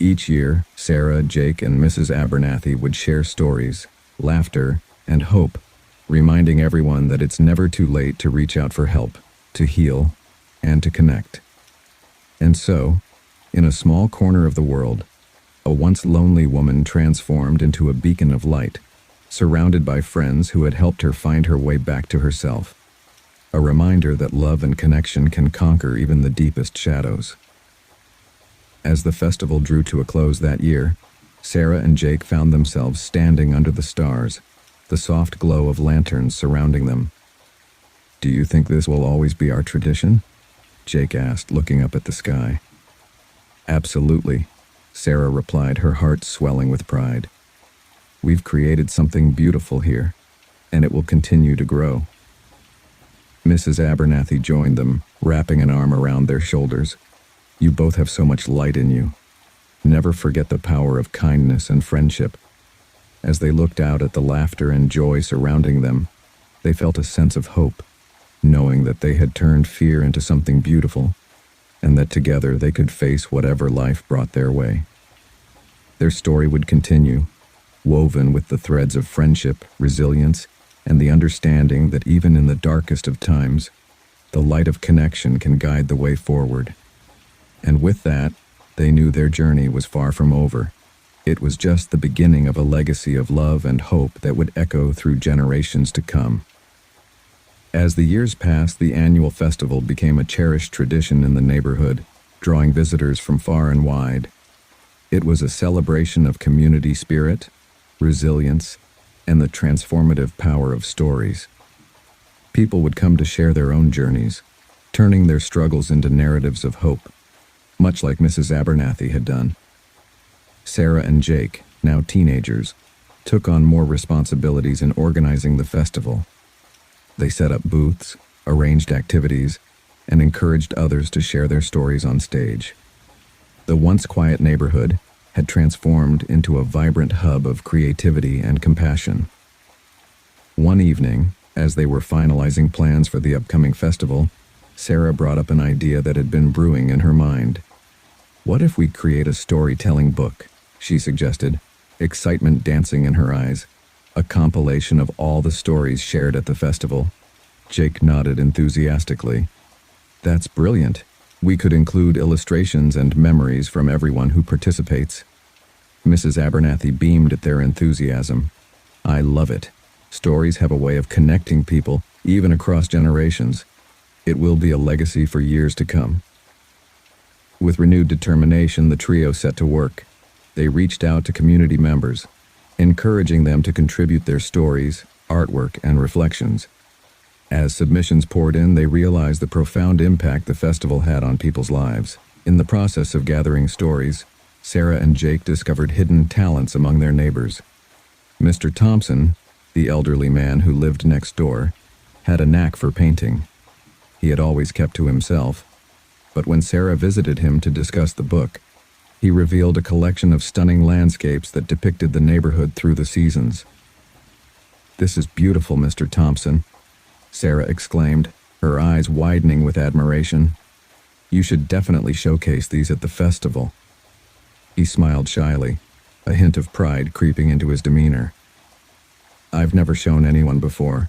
Each year, Sarah, Jake, and Mrs. Abernathy would share stories, laughter, and hope, reminding everyone that it's never too late to reach out for help, to heal, and to connect. And so, in a small corner of the world, a once lonely woman transformed into a beacon of light, surrounded by friends who had helped her find her way back to herself. A reminder that love and connection can conquer even the deepest shadows. As the festival drew to a close that year, Sarah and Jake found themselves standing under the stars, the soft glow of lanterns surrounding them. "Do you think this will always be our tradition?" Jake asked, looking up at the sky. "Absolutely," Sarah replied, her heart swelling with pride. "We've created something beautiful here, and it will continue to grow." Mrs. Abernathy joined them, wrapping an arm around their shoulders. "You both have so much light in you. Never forget the power of kindness and friendship." As they looked out at the laughter and joy surrounding them, they felt a sense of hope, knowing that they had turned fear into something beautiful, and that together they could face whatever life brought their way. Their story would continue, woven with the threads of friendship, resilience, and the understanding that even in the darkest of times, the light of connection can guide the way forward. And with that, they knew their journey was far from over. It was just the beginning of a legacy of love and hope that would echo through generations to come. As the years passed, the annual festival became a cherished tradition in the neighborhood, drawing visitors from far and wide. It was a celebration of community spirit, resilience, and the transformative power of stories. People would come to share their own journeys, turning their struggles into narratives of hope, much like Mrs. Abernathy had done. Sarah and Jake, now teenagers, took on more responsibilities in organizing the festival. They set up booths, arranged activities, and encouraged others to share their stories on stage. The once quiet neighborhood had transformed into a vibrant hub of creativity and compassion. One evening, as they were finalizing plans for the upcoming festival, Sarah brought up an idea that had been brewing in her mind. "What if we create a storytelling book?" she suggested, excitement dancing in her eyes. "A compilation of all the stories shared at the festival." Jake nodded enthusiastically. "That's brilliant. We could include illustrations and memories from everyone who participates." Mrs. Abernathy beamed at their enthusiasm. "I love it. Stories have a way of connecting people, even across generations. It will be a legacy for years to come." With renewed determination, the trio set to work. They reached out to community members, encouraging them to contribute their stories, artwork, and reflections. As submissions poured in, they realized the profound impact the festival had on people's lives. In the process of gathering stories, Sarah and Jake discovered hidden talents among their neighbors. Mr. Thompson, the elderly man who lived next door, had a knack for painting. He had always kept to himself, but when Sarah visited him to discuss the book, he revealed a collection of stunning landscapes that depicted the neighborhood through the seasons. "This is beautiful, Mr. Thompson," Sarah exclaimed, her eyes widening with admiration. "You should definitely showcase these at the festival." He smiled shyly, a hint of pride creeping into his demeanor. "I've never shown anyone before.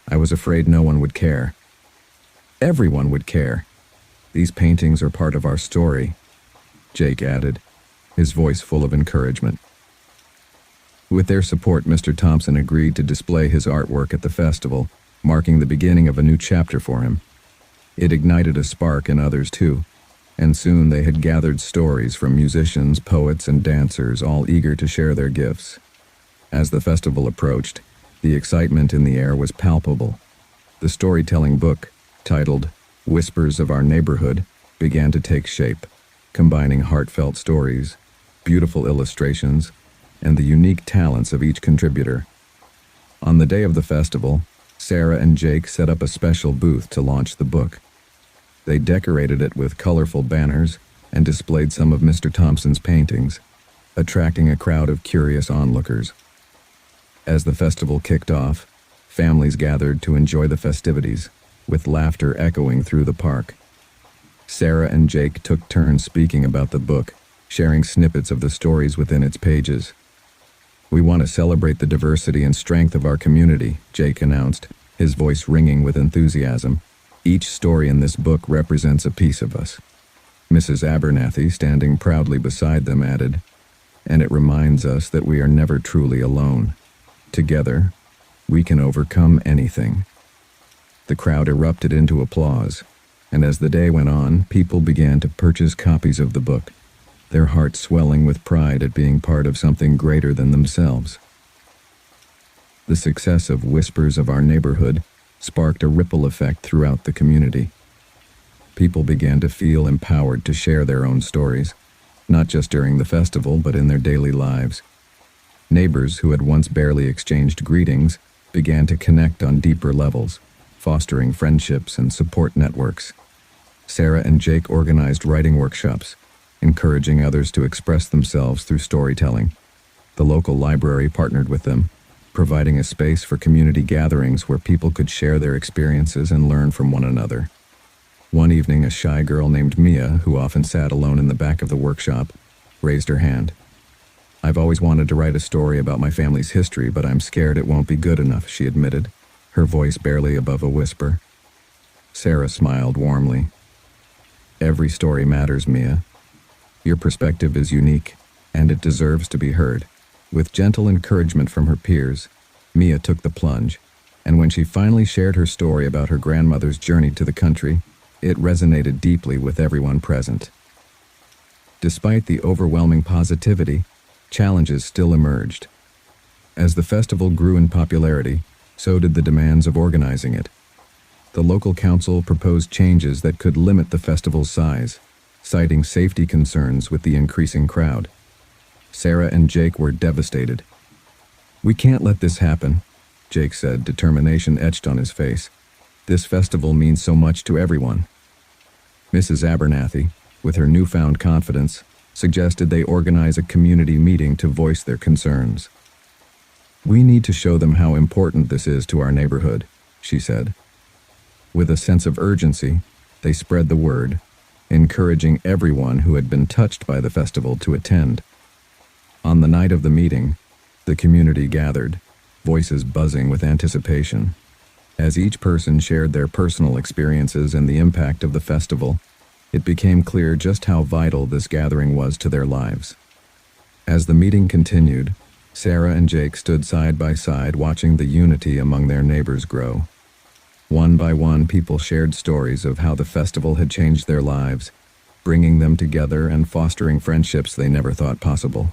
I was afraid no one would care." "Everyone would care. These paintings are part of our story," Jake added, his voice full of encouragement. With their support, Mr. Thompson agreed to display his artwork at the festival, marking the beginning of a new chapter for him. It ignited a spark in others too, and soon they had gathered stories from musicians, poets, and dancers, all eager to share their gifts. As the festival approached, the excitement in the air was palpable. The storytelling book, titled Whispers of Our Neighborhood, began to take shape, combining heartfelt stories, beautiful illustrations, and the unique talents of each contributor. On the day of the festival, Sarah and Jake set up a special booth to launch the book. They decorated it with colorful banners and displayed some of Mr. Thompson's paintings, attracting a crowd of curious onlookers. As the festival kicked off, families gathered to enjoy the festivities, with laughter echoing through the park. Sarah and Jake took turns speaking about the book, sharing snippets of the stories within its pages. "We want to celebrate the diversity and strength of our community," Jake announced, his voice ringing with enthusiasm. "Each story in this book represents a piece of us." Mrs. Abernathy, standing proudly beside them, added, "And it reminds us that we are never truly alone. Together, we can overcome anything." The crowd erupted into applause, and as the day went on, people began to purchase copies of the book, their hearts swelling with pride at being part of something greater than themselves. The success of Whispers of Our Neighborhood sparked a ripple effect throughout the community. People began to feel empowered to share their own stories, not just during the festival, but in their daily lives. Neighbors who had once barely exchanged greetings began to connect on deeper levels, fostering friendships and support networks. Sarah and Jake organized writing workshops, encouraging others to express themselves through storytelling. The local library partnered with them, providing a space for community gatherings where people could share their experiences and learn from one another. One evening, a shy girl named Mia, who often sat alone in the back of the workshop, raised her hand. "I've always wanted to write a story about my family's history, but I'm scared it won't be good enough," she admitted, her voice barely above a whisper. Sarah smiled warmly. "Every story matters, Mia. Your perspective is unique, and it deserves to be heard." With gentle encouragement from her peers, Mia took the plunge, and when she finally shared her story about her grandmother's journey to the country, it resonated deeply with everyone present. Despite the overwhelming positivity, challenges still emerged. As the festival grew in popularity, so did the demands of organizing it. The local council proposed changes that could limit the festival's size, citing safety concerns with the increasing crowd. Sarah and Jake were devastated. "We can't let this happen," Jake said, determination etched on his face. "This festival means so much to everyone." Mrs. Abernathy, with her newfound confidence, suggested they organize a community meeting to voice their concerns. "We need to show them how important this is to our neighborhood," she said. With a sense of urgency, they spread the word, encouraging everyone who had been touched by the festival to attend. On the night of the meeting, the community gathered, voices buzzing with anticipation. As each person shared their personal experiences and the impact of the festival, it became clear just how vital this gathering was to their lives. As the meeting continued, Sarah and Jake stood side by side watching the unity among their neighbors grow. One by one, people shared stories of how the festival had changed their lives, bringing them together and fostering friendships they never thought possible.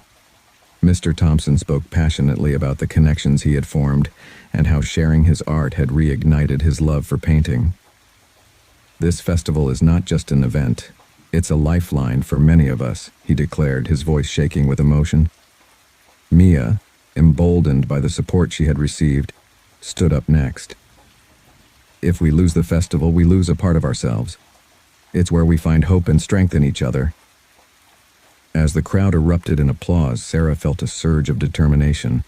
Mr. Thompson spoke passionately about the connections he had formed and how sharing his art had reignited his love for painting. "This festival is not just an event, it's a lifeline for many of us," he declared, his voice shaking with emotion. Mia, emboldened by the support she had received, stood up next. "If we lose the festival, we lose a part of ourselves. It's where we find hope and strength in each other." As the crowd erupted in applause, Sarah felt a surge of determination.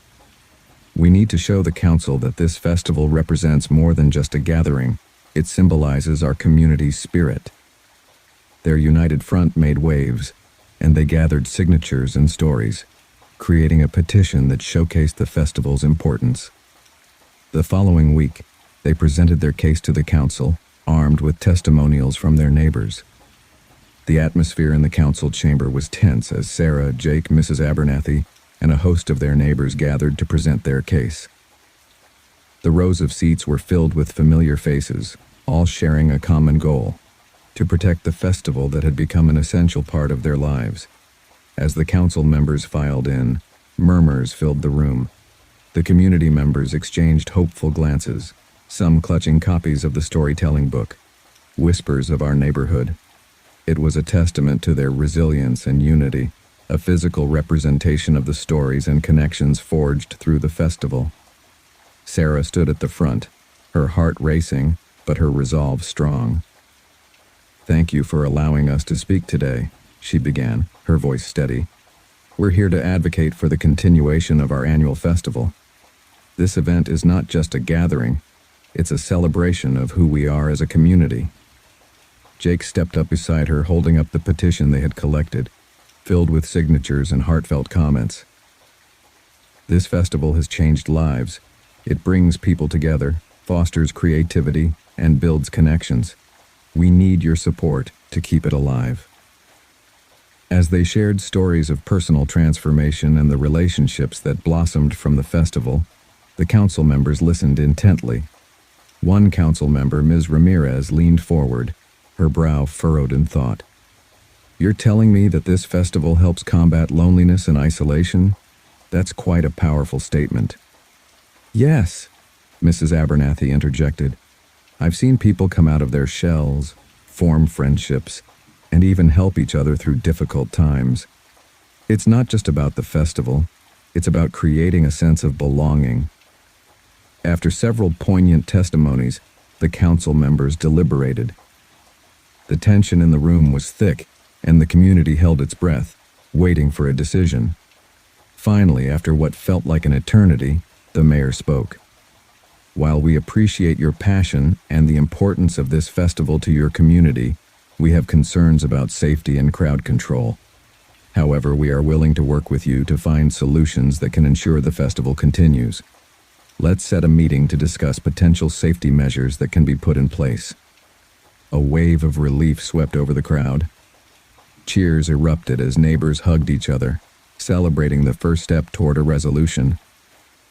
"We need to show the council that this festival represents more than just a gathering. It symbolizes our community's spirit." Their united front made waves, and they gathered signatures and stories, creating a petition that showcased the festival's importance. The following week, they presented their case to the council, armed with testimonials from their neighbors. The atmosphere in the council chamber was tense as Sarah, Jake, Mrs. Abernathy, and a host of their neighbors gathered to present their case. The rows of seats were filled with familiar faces, all sharing a common goal: to protect the festival that had become an essential part of their lives. As the council members filed in, murmurs filled the room. The community members exchanged hopeful glances, some clutching copies of the storytelling book, Whispers of Our Neighborhood. It was a testament to their resilience and unity, a physical representation of the stories and connections forged through the festival. Sarah stood at the front, her heart racing, but her resolve strong. "Thank you for allowing us to speak today," she began, her voice steady. "We're here to advocate for the continuation of our annual festival. This event is not just a gathering, it's a celebration of who we are as a community." Jake stepped up beside her, holding up the petition they had collected, filled with signatures and heartfelt comments. "This festival has changed lives. It brings people together, fosters creativity, and builds connections. We need your support to keep it alive." As they shared stories of personal transformation and the relationships that blossomed from the festival, the council members listened intently. One council member, Ms. Ramirez, leaned forward, her brow furrowed in thought. "You're telling me that this festival helps combat loneliness and isolation? That's quite a powerful statement." "Yes," Mrs. Abernathy interjected. "I've seen people come out of their shells, form friendships, and even help each other through difficult times. It's not just about the festival, it's about creating a sense of belonging." After several poignant testimonies, the council members deliberated. The tension in the room was thick, and the community held its breath, waiting for a decision. Finally, after what felt like an eternity, the mayor spoke. "While we appreciate your passion and the importance of this festival to your community, we have concerns about safety and crowd control. However, we are willing to work with you to find solutions that can ensure the festival continues. Let's set a meeting to discuss potential safety measures that can be put in place." A wave of relief swept over the crowd. Cheers erupted as neighbors hugged each other, celebrating the first step toward a resolution.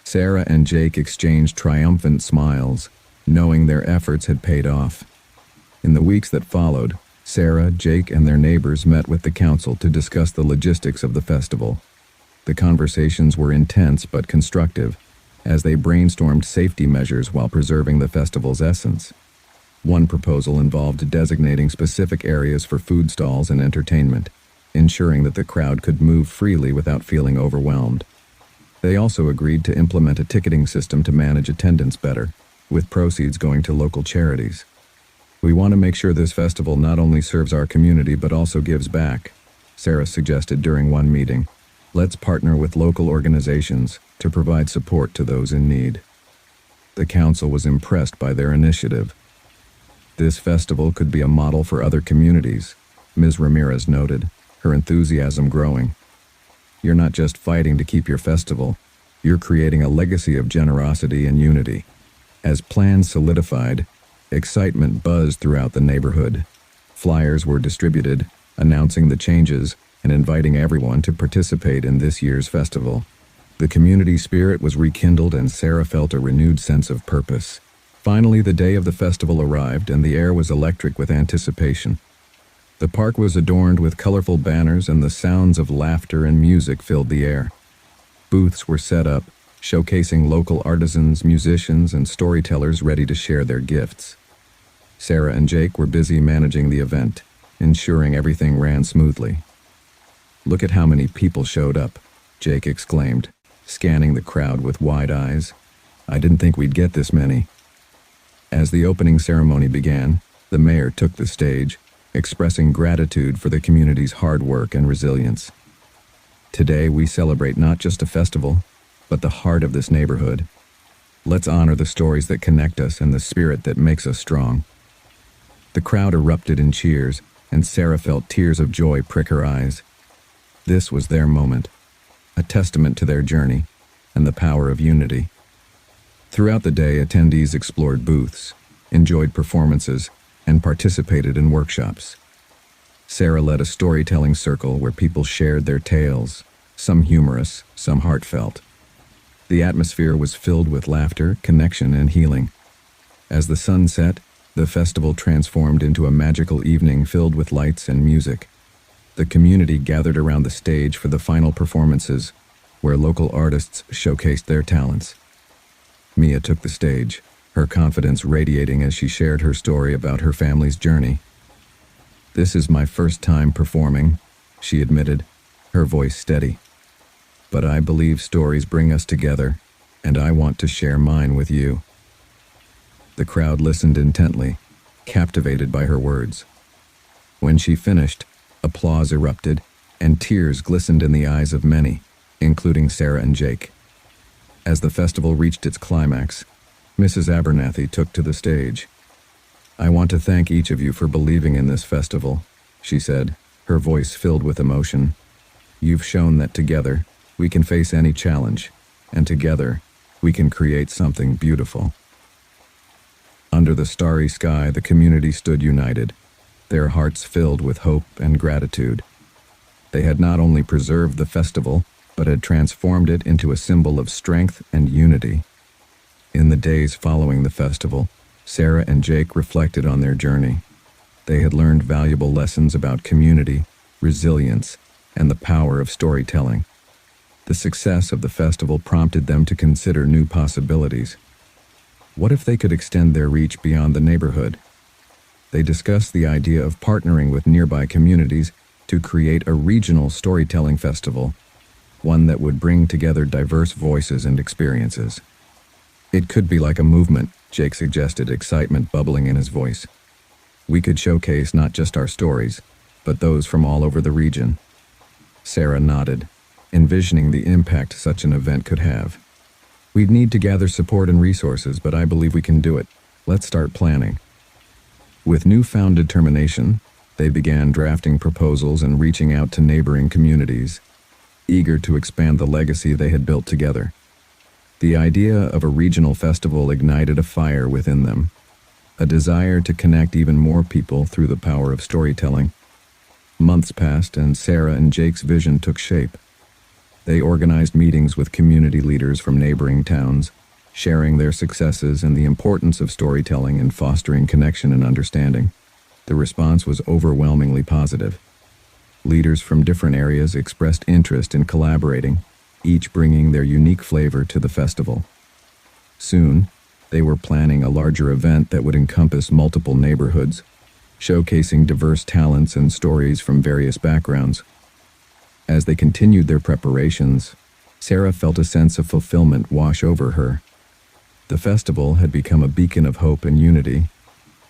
Sarah and Jake exchanged triumphant smiles, knowing their efforts had paid off. In the weeks that followed, Sarah, Jake, and their neighbors met with the council to discuss the logistics of the festival. The conversations were intense but constructive, as they brainstormed safety measures while preserving the festival's essence. One proposal involved designating specific areas for food stalls and entertainment, ensuring that the crowd could move freely without feeling overwhelmed. They also agreed to implement a ticketing system to manage attendance better, with proceeds going to local charities. "We want to make sure this festival not only serves our community but also gives back," Sarah suggested during one meeting. "Let's partner with local organizations to provide support to those in need." The council was impressed by their initiative. "This festival could be a model for other communities," Ms. Ramirez noted, her enthusiasm growing. "You're not just fighting to keep your festival, you're creating a legacy of generosity and unity." As plans solidified, excitement buzzed throughout the neighborhood. Flyers were distributed, announcing the changes and inviting everyone to participate in this year's festival. The community spirit was rekindled and Sarah felt a renewed sense of purpose. Finally, the day of the festival arrived and the air was electric with anticipation. The park was adorned with colorful banners and the sounds of laughter and music filled the air. Booths were set up, showcasing local artisans, musicians, and storytellers ready to share their gifts. Sarah and Jake were busy managing the event, ensuring everything ran smoothly. "Look at how many people showed up," Jake exclaimed, scanning the crowd with wide eyes. "I didn't think we'd get this many." As the opening ceremony began, the mayor took the stage, expressing gratitude for the community's hard work and resilience. "Today we celebrate not just a festival, but the heart of this neighborhood. Let's honor the stories that connect us and the spirit that makes us strong." The crowd erupted in cheers, and Sarah felt tears of joy prick her eyes. This was their moment, a testament to their journey and the power of unity. Throughout the day, attendees explored booths, enjoyed performances, and participated in workshops. Sarah led a storytelling circle where people shared their tales, some humorous, some heartfelt. The atmosphere was filled with laughter, connection, and healing. As the sun set, the festival transformed into a magical evening filled with lights and music. The community gathered around the stage for the final performances, where local artists showcased their talents. Mia took the stage, her confidence radiating as she shared her story about her family's journey. "This is my first time performing," she admitted, her voice steady. "But I believe stories bring us together, and I want to share mine with you." The crowd listened intently, captivated by her words. When she finished, applause erupted, and tears glistened in the eyes of many, including Sarah and Jake. As the festival reached its climax, Mrs. Abernathy took to the stage. "I want to thank each of you for believing in this festival," she said, her voice filled with emotion. "You've shown that together, we can face any challenge, and together, we can create something beautiful." Under the starry sky, the community stood united, their hearts filled with hope and gratitude. They had not only preserved the festival, but had transformed it into a symbol of strength and unity. In the days following the festival, Sarah and Jake reflected on their journey. They had learned valuable lessons about community, resilience, and the power of storytelling. The success of the festival prompted them to consider new possibilities. What if they could extend their reach beyond the neighborhood? They discussed the idea of partnering with nearby communities to create a regional storytelling festival, one that would bring together diverse voices and experiences. "It could be like a movement," Jake suggested, excitement bubbling in his voice. "We could showcase not just our stories, but those from all over the region." Sarah nodded, envisioning the impact such an event could have. "We'd need to gather support and resources, but I believe we can do it. Let's start planning." With newfound determination, they began drafting proposals and reaching out to neighboring communities, eager to expand the legacy they had built together. The idea of a regional festival ignited a fire within them, a desire to connect even more people through the power of storytelling. Months passed and Sarah and Jake's vision took shape. They organized meetings with community leaders from neighboring towns, sharing their successes and the importance of storytelling in fostering connection and understanding. The response was overwhelmingly positive. Leaders from different areas expressed interest in collaborating, each bringing their unique flavor to the festival. Soon, they were planning a larger event that would encompass multiple neighborhoods, showcasing diverse talents and stories from various backgrounds. As they continued their preparations, Sarah felt a sense of fulfillment wash over her. The festival had become a beacon of hope and unity,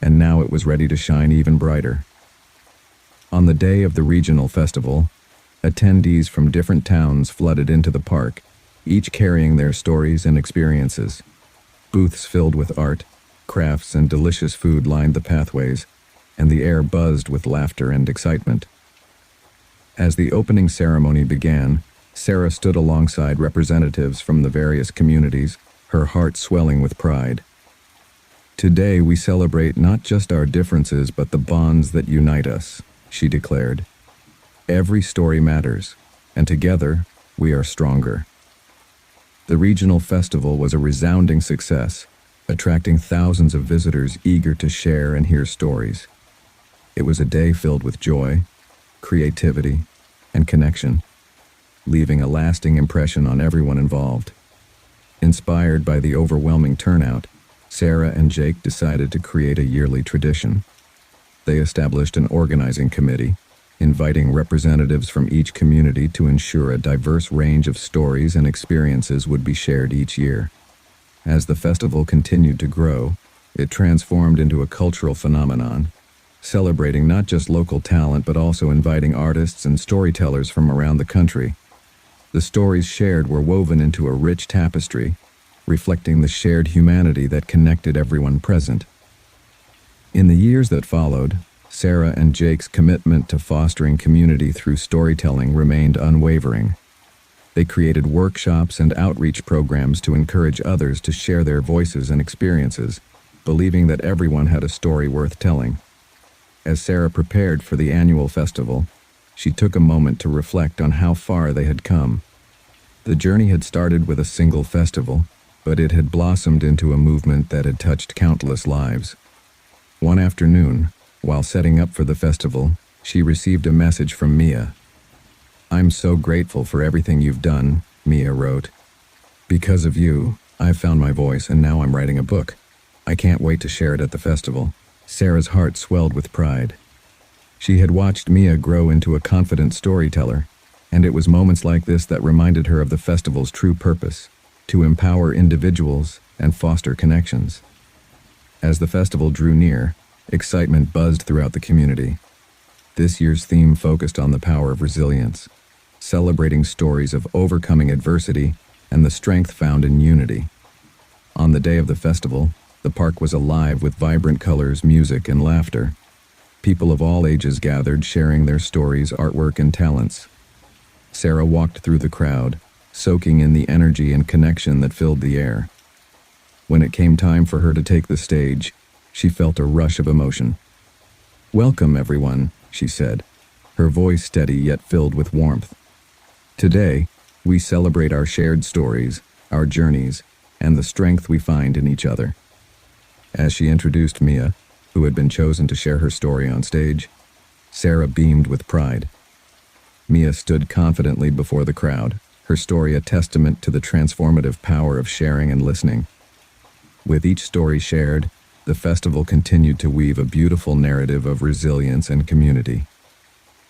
and now it was ready to shine even brighter. On the day of the regional festival, attendees from different towns flooded into the park, each carrying their stories and experiences. Booths filled with art, crafts, and delicious food lined the pathways, and the air buzzed with laughter and excitement. As the opening ceremony began, Sarah stood alongside representatives from the various communities, her heart swelling with pride. "Today we celebrate not just our differences but the bonds that unite us," she declared. "Every story matters, and together we are stronger." The regional festival was a resounding success, attracting thousands of visitors eager to share and hear stories. It was a day filled with joy, creativity, and connection, leaving a lasting impression on everyone involved. Inspired by the overwhelming turnout, Sarah and Jake decided to create a yearly tradition. They established an organizing committee, inviting representatives from each community to ensure a diverse range of stories and experiences would be shared each year. As the festival continued to grow, it transformed into a cultural phenomenon, celebrating not just local talent but also inviting artists and storytellers from around the country. The stories shared were woven into a rich tapestry, reflecting the shared humanity that connected everyone present. In the years that followed, Sarah and Jake's commitment to fostering community through storytelling remained unwavering. They created workshops and outreach programs to encourage others to share their voices and experiences, believing that everyone had a story worth telling. As Sarah prepared for the annual festival, she took a moment to reflect on how far they had come. The journey had started with a single festival, but it had blossomed into a movement that had touched countless lives. One afternoon, while setting up for the festival, she received a message from Mia. "I'm so grateful for everything you've done," Mia wrote. "Because of you, I've found my voice and now I'm writing a book. I can't wait to share it at the festival." Sarah's heart swelled with pride. She had watched Mia grow into a confident storyteller, and it was moments like this that reminded her of the festival's true purpose: to empower individuals and foster connections. As the festival drew near, excitement buzzed throughout the community. This year's theme focused on the power of resilience, celebrating stories of overcoming adversity and the strength found in unity. On the day of the festival, the park was alive with vibrant colors, music, and laughter. People of all ages gathered, sharing their stories, artwork, and talents. Sarah walked through the crowd, soaking in the energy and connection that filled the air. When it came time for her to take the stage, she felt a rush of emotion. "Welcome, everyone," she said, her voice steady yet filled with warmth. "Today, we celebrate our shared stories, our journeys, and the strength we find in each other." As she introduced Mia, who had been chosen to share her story on stage, Sarah beamed with pride. Mia stood confidently before the crowd, her story a testament to the transformative power of sharing and listening. With each story shared, the festival continued to weave a beautiful narrative of resilience and community.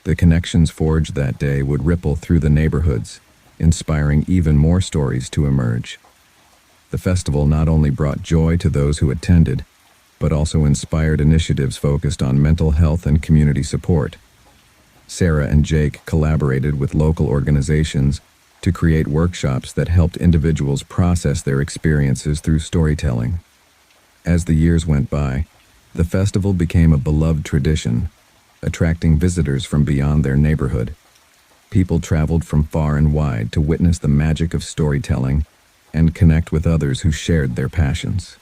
The connections forged that day would ripple through the neighborhoods, inspiring even more stories to emerge. The festival not only brought joy to those who attended, but also inspired initiatives focused on mental health and community support. Sarah and Jake collaborated with local organizations to create workshops that helped individuals process their experiences through storytelling. As the years went by, the festival became a beloved tradition, attracting visitors from beyond their neighborhood. People traveled from far and wide to witness the magic of storytelling and connect with others who shared their passions.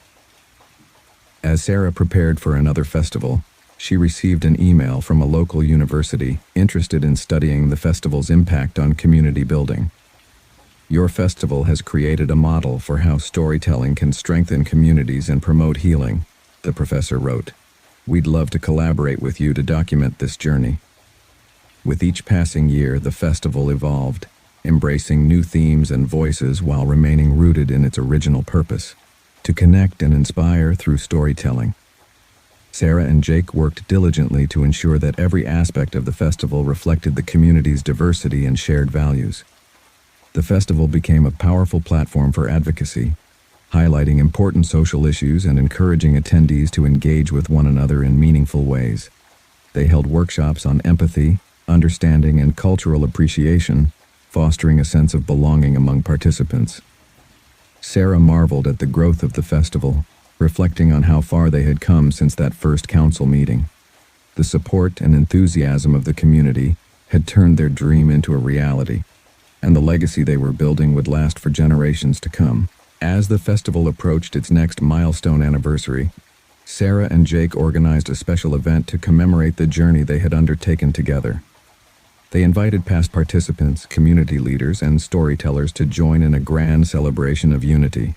As Sarah prepared for another festival, she received an email from a local university interested in studying the festival's impact on community building. "Your festival has created a model for how storytelling can strengthen communities and promote healing," the professor wrote. "We'd love to collaborate with you to document this journey." With each passing year, the festival evolved, embracing new themes and voices while remaining rooted in its original purpose, to connect and inspire through storytelling. Sarah and Jake worked diligently to ensure that every aspect of the festival reflected the community's diversity and shared values. The festival became a powerful platform for advocacy, highlighting important social issues and encouraging attendees to engage with one another in meaningful ways. They held workshops on empathy, understanding, and cultural appreciation, fostering a sense of belonging among participants. Sarah marveled at the growth of the festival, reflecting on how far they had come since that first council meeting. The support and enthusiasm of the community had turned their dream into a reality, and the legacy they were building would last for generations to come. As the festival approached its next milestone anniversary, Sarah and Jake organized a special event to commemorate the journey they had undertaken together. They invited past participants, community leaders, and storytellers to join in a grand celebration of unity.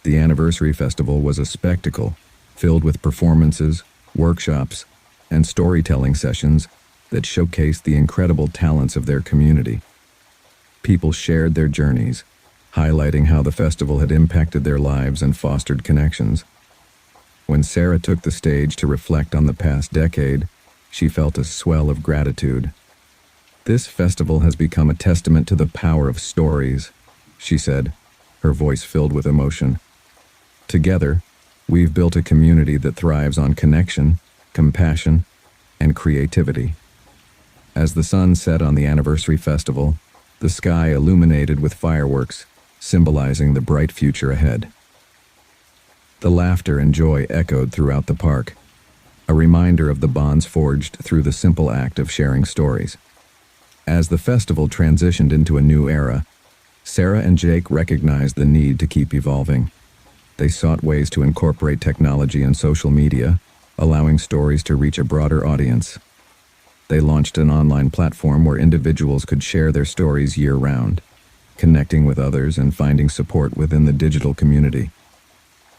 The anniversary festival was a spectacle, filled with performances, workshops, and storytelling sessions that showcased the incredible talents of their community. People shared their journeys, highlighting how the festival had impacted their lives and fostered connections. When Sarah took the stage to reflect on the past decade, she felt a swell of gratitude. "This festival has become a testament to the power of stories," she said, her voice filled with emotion. "Together, we've built a community that thrives on connection, compassion, and creativity." As the sun set on the anniversary festival, the sky illuminated with fireworks, symbolizing the bright future ahead. The laughter and joy echoed throughout the park, a reminder of the bonds forged through the simple act of sharing stories. As the festival transitioned into a new era, Sarah and Jake recognized the need to keep evolving. They sought ways to incorporate technology and social media, allowing stories to reach a broader audience. They launched an online platform where individuals could share their stories year-round, connecting with others and finding support within the digital community.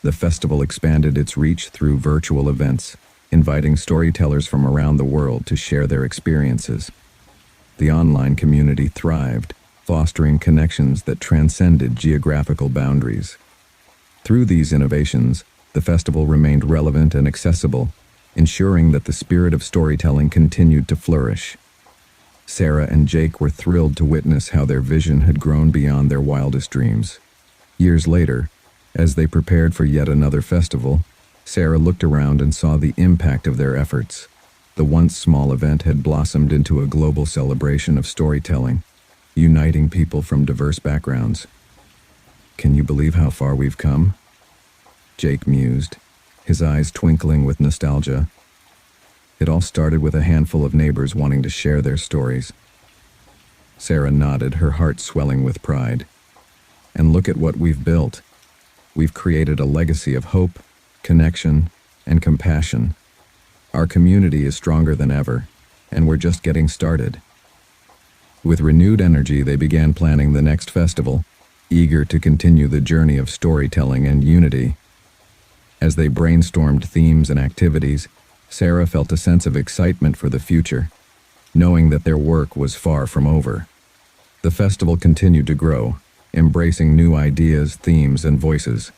The festival expanded its reach through virtual events, inviting storytellers from around the world to share their experiences. The online community thrived, fostering connections that transcended geographical boundaries. Through these innovations, the festival remained relevant and accessible, ensuring that the spirit of storytelling continued to flourish. Sarah and Jake were thrilled to witness how their vision had grown beyond their wildest dreams. Years later, as they prepared for yet another festival, Sarah looked around and saw the impact of their efforts. The once small event had blossomed into a global celebration of storytelling, uniting people from diverse backgrounds. "Can you believe how far we've come?" Jake mused, his eyes twinkling with nostalgia. It all started with a handful of neighbors wanting to share their stories. Sarah nodded, her heart swelling with pride. "And look at what we've built. We've created a legacy of hope, connection, and compassion. Our community is stronger than ever, and we're just getting started." With renewed energy, they began planning the next festival, eager to continue the journey of storytelling and unity. As they brainstormed themes and activities, Sarah felt a sense of excitement for the future, knowing that their work was far from over. The festival continued to grow, embracing new ideas, themes, and voices.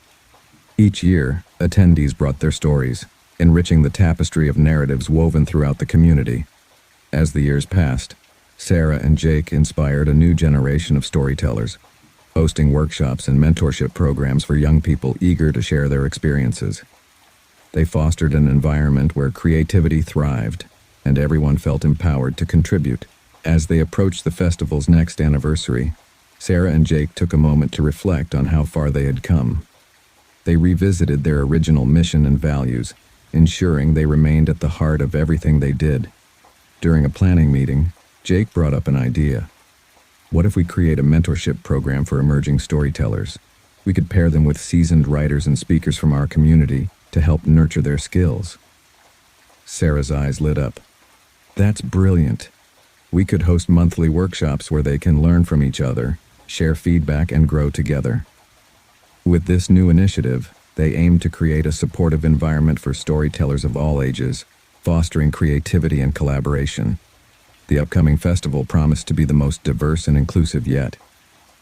Each year, attendees brought their stories, enriching the tapestry of narratives woven throughout the community. As the years passed, Sarah and Jake inspired a new generation of storytellers, hosting workshops and mentorship programs for young people eager to share their experiences. They fostered an environment where creativity thrived, and everyone felt empowered to contribute. As they approached the festival's next anniversary, Sarah and Jake took a moment to reflect on how far they had come. They revisited their original mission and values, ensuring they remained at the heart of everything they did. During a planning meeting, Jake brought up an idea. "What if we create a mentorship program for emerging storytellers? We could pair them with seasoned writers and speakers from our community to help nurture their skills." Sarah's eyes lit up. "That's brilliant. We could host monthly workshops where they can learn from each other, share feedback, and grow together." With this new initiative, they aimed to create a supportive environment for storytellers of all ages, fostering creativity and collaboration. The upcoming festival promised to be the most diverse and inclusive yet,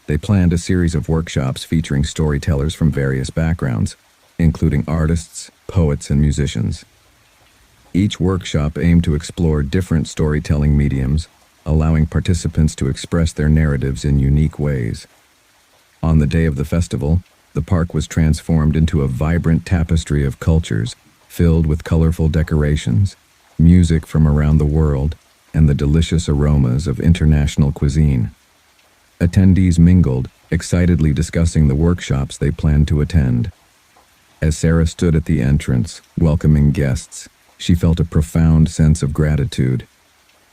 They planned a series of workshops featuring storytellers from various backgrounds, including artists, poets, and musicians. Each workshop aimed to explore different storytelling mediums, allowing participants to express their narratives in unique ways. On the day of the festival, the park was transformed into a vibrant tapestry of cultures, filled with colorful decorations, music from around the world, and the delicious aromas of international cuisine. Attendees mingled, excitedly discussing the workshops they planned to attend. As Sarah stood at the entrance, welcoming guests, she felt a profound sense of gratitude.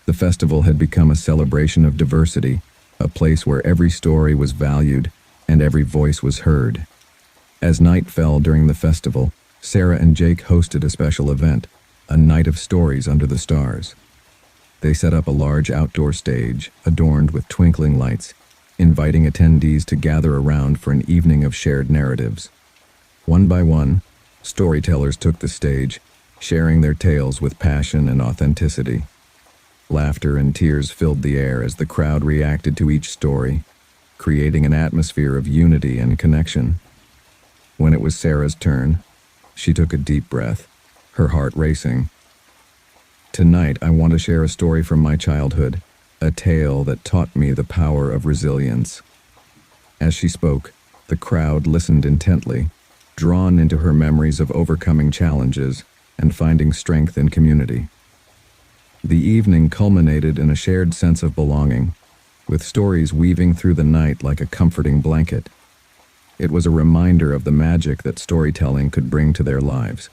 The festival had become a celebration of diversity, a place where every story was valued and every voice was heard. As night fell during the festival, Sarah and Jake hosted a special event, a night of stories under the stars. They set up a large outdoor stage, adorned with twinkling lights, inviting attendees to gather around for an evening of shared narratives. One by one, storytellers took the stage, sharing their tales with passion and authenticity. Laughter and tears filled the air as the crowd reacted to each story, creating an atmosphere of unity and connection. When it was Sarah's turn, she took a deep breath, her heart racing. "Tonight, I want to share a story from my childhood, a tale that taught me the power of resilience." As she spoke, the crowd listened intently, drawn into her memories of overcoming challenges and finding strength in community. The evening culminated in a shared sense of belonging, with stories weaving through the night like a comforting blanket. It was a reminder of the magic that storytelling could bring to their lives.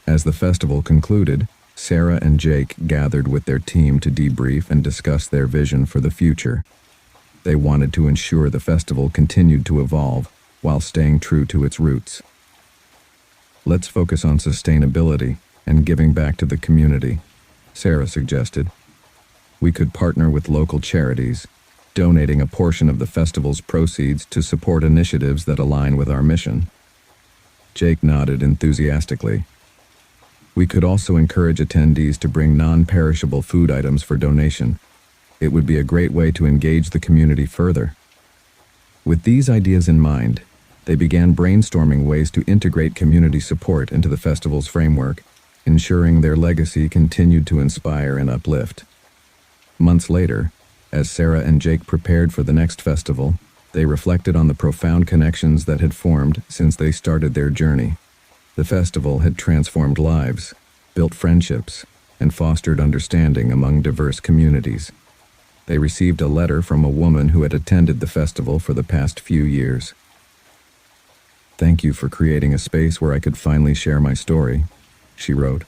As the festival concluded, Sarah and Jake gathered with their team to debrief and discuss their vision for the future. They wanted to ensure the festival continued to evolve while staying true to its roots. "Let's focus on sustainability and giving back to the community," Sarah suggested. "We could partner with local charities, donating a portion of the festival's proceeds to support initiatives that align with our mission." Jake nodded enthusiastically. "We could also encourage attendees to bring non-perishable food items for donation. It would be a great way to engage the community further." With these ideas in mind, they began brainstorming ways to integrate community support into the festival's framework, ensuring their legacy continued to inspire and uplift. Months later, as Sarah and Jake prepared for the next festival, they reflected on the profound connections that had formed since they started their journey. The festival had transformed lives, built friendships, and fostered understanding among diverse communities. They received a letter from a woman who had attended the festival for the past few years. "Thank you for creating a space where I could finally share my story," she wrote.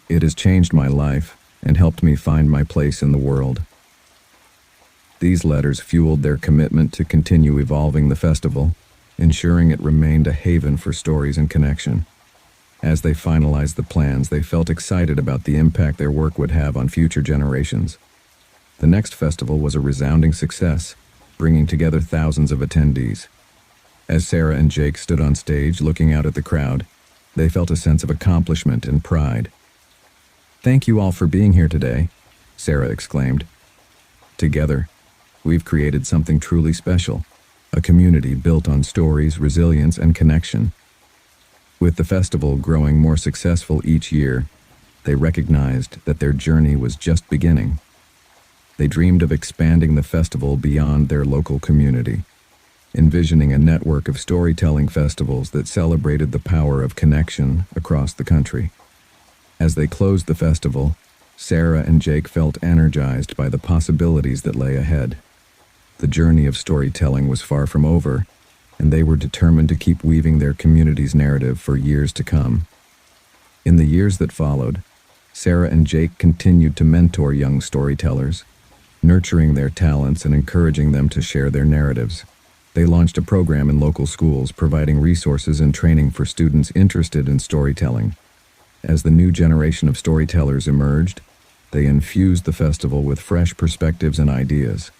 "It has changed my life and helped me find my place in the world." These letters fueled their commitment to continue evolving the festival, ensuring it remained a haven for stories and connection. As they finalized the plans, they felt excited about the impact their work would have on future generations. The next festival was a resounding success, bringing together thousands of attendees. As Sarah and Jake stood on stage looking out at the crowd, they felt a sense of accomplishment and pride. "Thank you all for being here today," Sarah exclaimed. "Together, we've created something truly special, a community built on stories, resilience, and connection." With the festival growing more successful each year, they recognized that their journey was just beginning. They dreamed of expanding the festival beyond their local community, envisioning a network of storytelling festivals that celebrated the power of connection across the country. As they closed the festival, Sarah and Jake felt energized by the possibilities that lay ahead. The journey of storytelling was far from over, and they were determined to keep weaving their community's narrative for years to come. In the years that followed, Sarah and Jake continued to mentor young storytellers, nurturing their talents and encouraging them to share their narratives. They launched a program in local schools, providing resources and training for students interested in storytelling. As the new generation of storytellers emerged, they infused the festival with fresh perspectives and ideas.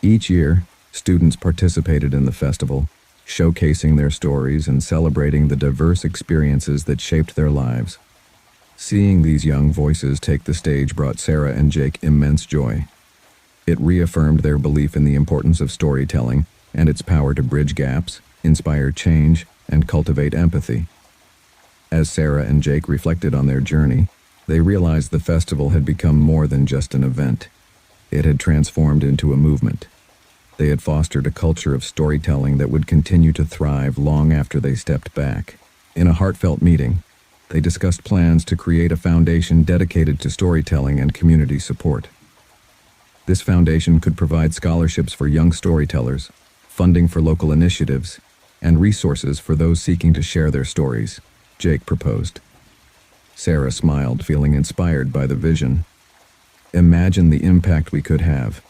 Each year, students participated in the festival, showcasing their stories and celebrating the diverse experiences that shaped their lives. Seeing these young voices take the stage brought Sarah and Jake immense joy. It reaffirmed their belief in the importance of storytelling and its power to bridge gaps, inspire change, and cultivate empathy. As Sarah and Jake reflected on their journey, they realized the festival had become more than just an event. It had transformed into a movement. They had fostered a culture of storytelling that would continue to thrive long after they stepped back. In a heartfelt meeting, they discussed plans to create a foundation dedicated to storytelling and community support. This foundation could provide scholarships for young storytellers, funding for local initiatives, and resources for those seeking to share their stories, Jake proposed. Sarah smiled, feeling inspired by the vision. Imagine the impact we could have.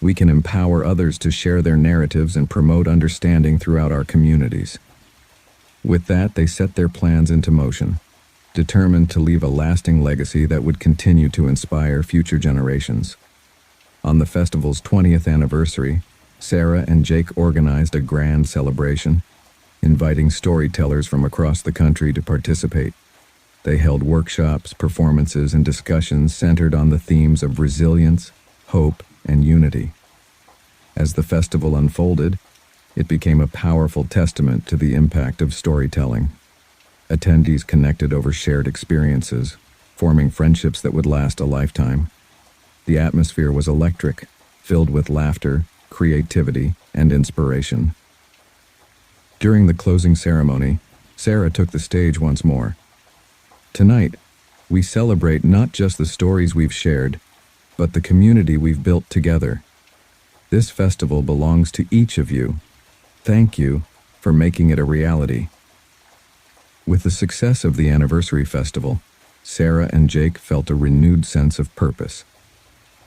We can empower others to share their narratives and promote understanding throughout our communities. With that, they set their plans into motion, determined to leave a lasting legacy that would continue to inspire future generations. On the festival's 20th anniversary, Sarah and Jake organized a grand celebration, inviting storytellers from across the country to participate. They held workshops, performances, and discussions centered on the themes of resilience, hope, and unity. As the festival unfolded, it became a powerful testament to the impact of storytelling. Attendees connected over shared experiences, forming friendships that would last a lifetime. The atmosphere was electric, filled with laughter, creativity, and inspiration. During the closing ceremony, Sarah took the stage once more. Tonight, we celebrate not just the stories we've shared, but the community we've built together. This festival belongs to each of you. Thank you for making it a reality. With the success of the anniversary festival, Sarah and Jake felt a renewed sense of purpose.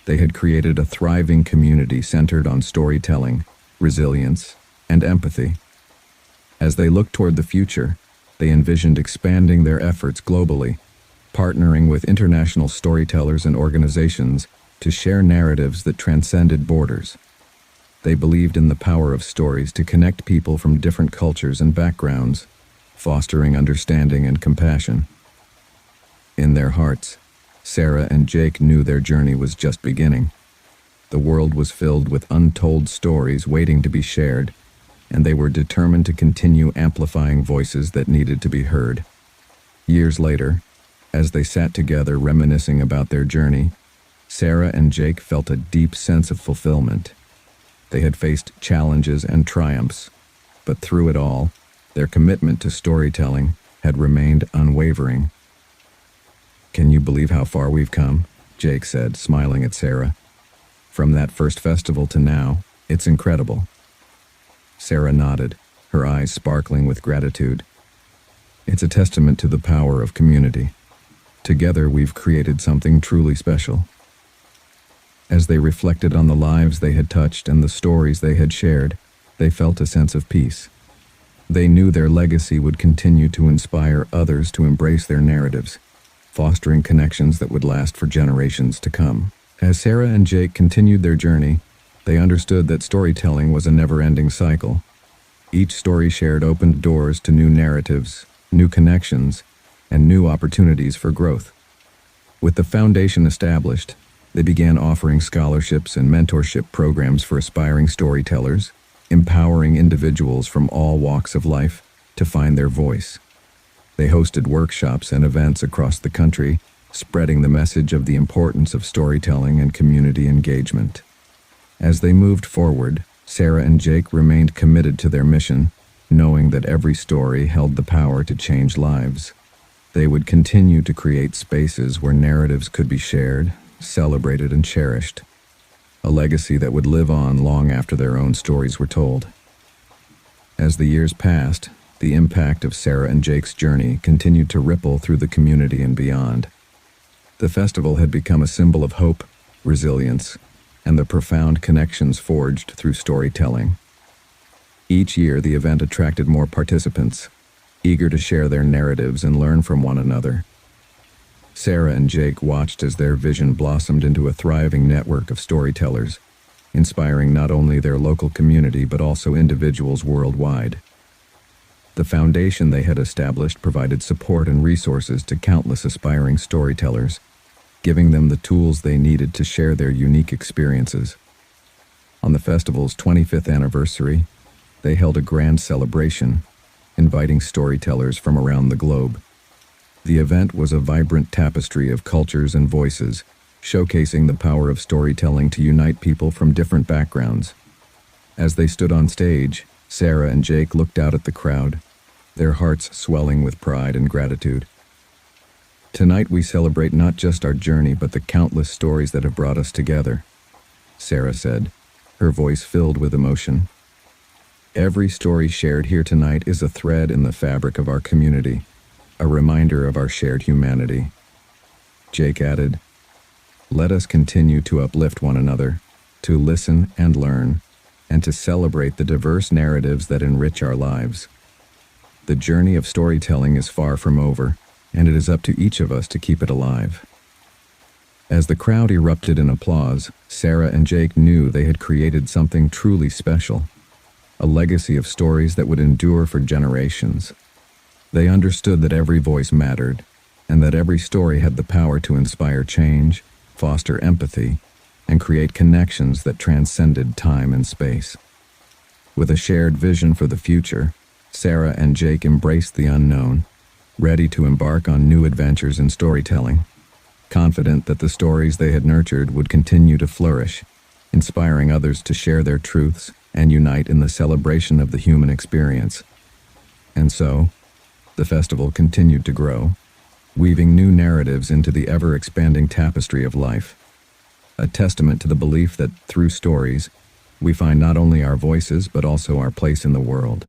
They had created a thriving community centered on storytelling, resilience, and empathy. As they looked toward the future, they envisioned expanding their efforts globally, partnering with international storytellers and organizations to share narratives that transcended borders. They believed in the power of stories to connect people from different cultures and backgrounds, fostering understanding and compassion. In their hearts, Sarah and Jake knew their journey was just beginning. The world was filled with untold stories waiting to be shared, and they were determined to continue amplifying voices that needed to be heard. Years later, as they sat together reminiscing about their journey, Sarah and Jake felt a deep sense of fulfillment. They had faced challenges and triumphs, but through it all, their commitment to storytelling had remained unwavering. "Can you believe how far we've come?" Jake said, smiling at Sarah. "From that first festival to now, it's incredible." Sarah nodded, her eyes sparkling with gratitude. "It's a testament to the power of community. Together we've created something truly special." As they reflected on the lives they had touched and the stories they had shared, they felt a sense of peace. They knew their legacy would continue to inspire others to embrace their narratives, fostering connections that would last for generations to come. As Sarah and Jake continued their journey, they understood that storytelling was a never-ending cycle. Each story shared opened doors to new narratives, new connections, and new opportunities for growth. With the foundation established, they began offering scholarships and mentorship programs for aspiring storytellers, empowering individuals from all walks of life to find their voice. They hosted workshops and events across the country, spreading the message of the importance of storytelling and community engagement. As they moved forward, Sarah and Jake remained committed to their mission, knowing that every story held the power to change lives. They would continue to create spaces where narratives could be shared, celebrated, and cherished, a legacy that would live on long after their own stories were told. As the years passed, the impact of Sarah and Jake's journey continued to ripple through the community and beyond. The festival had become a symbol of hope, resilience, and the profound connections forged through storytelling. Each year, the event attracted more participants, eager to share their narratives and learn from one another. Sarah and Jake watched as their vision blossomed into a thriving network of storytellers, inspiring not only their local community but also individuals worldwide. The foundation they had established provided support and resources to countless aspiring storytellers, giving them the tools they needed to share their unique experiences. On the festival's 25th anniversary, they held a grand celebration, inviting storytellers from around the globe. The event was a vibrant tapestry of cultures and voices, showcasing the power of storytelling to unite people from different backgrounds. As they stood on stage, Sarah and Jake looked out at the crowd, their hearts swelling with pride and gratitude. Tonight we celebrate not just our journey but the countless stories that have brought us together, Sarah said, her voice filled with emotion. Every story shared here tonight is a thread in the fabric of our community, a reminder of our shared humanity. Jake added, "Let us continue to uplift one another, to listen and learn, and to celebrate the diverse narratives that enrich our lives. The journey of storytelling is far from over, and it is up to each of us to keep it alive." As the crowd erupted in applause, Sarah and Jake knew they had created something truly special, a legacy of stories that would endure for generations. They understood that every voice mattered, and that every story had the power to inspire change, foster empathy, and create connections that transcended time and space. With a shared vision for the future, Sarah and Jake embraced the unknown, ready to embark on new adventures in storytelling, confident that the stories they had nurtured would continue to flourish, inspiring others to share their truths and unite in the celebration of the human experience. And so, the festival continued to grow, weaving new narratives into the ever-expanding tapestry of life, a testament to the belief that, through stories, we find not only our voices but also our place in the world.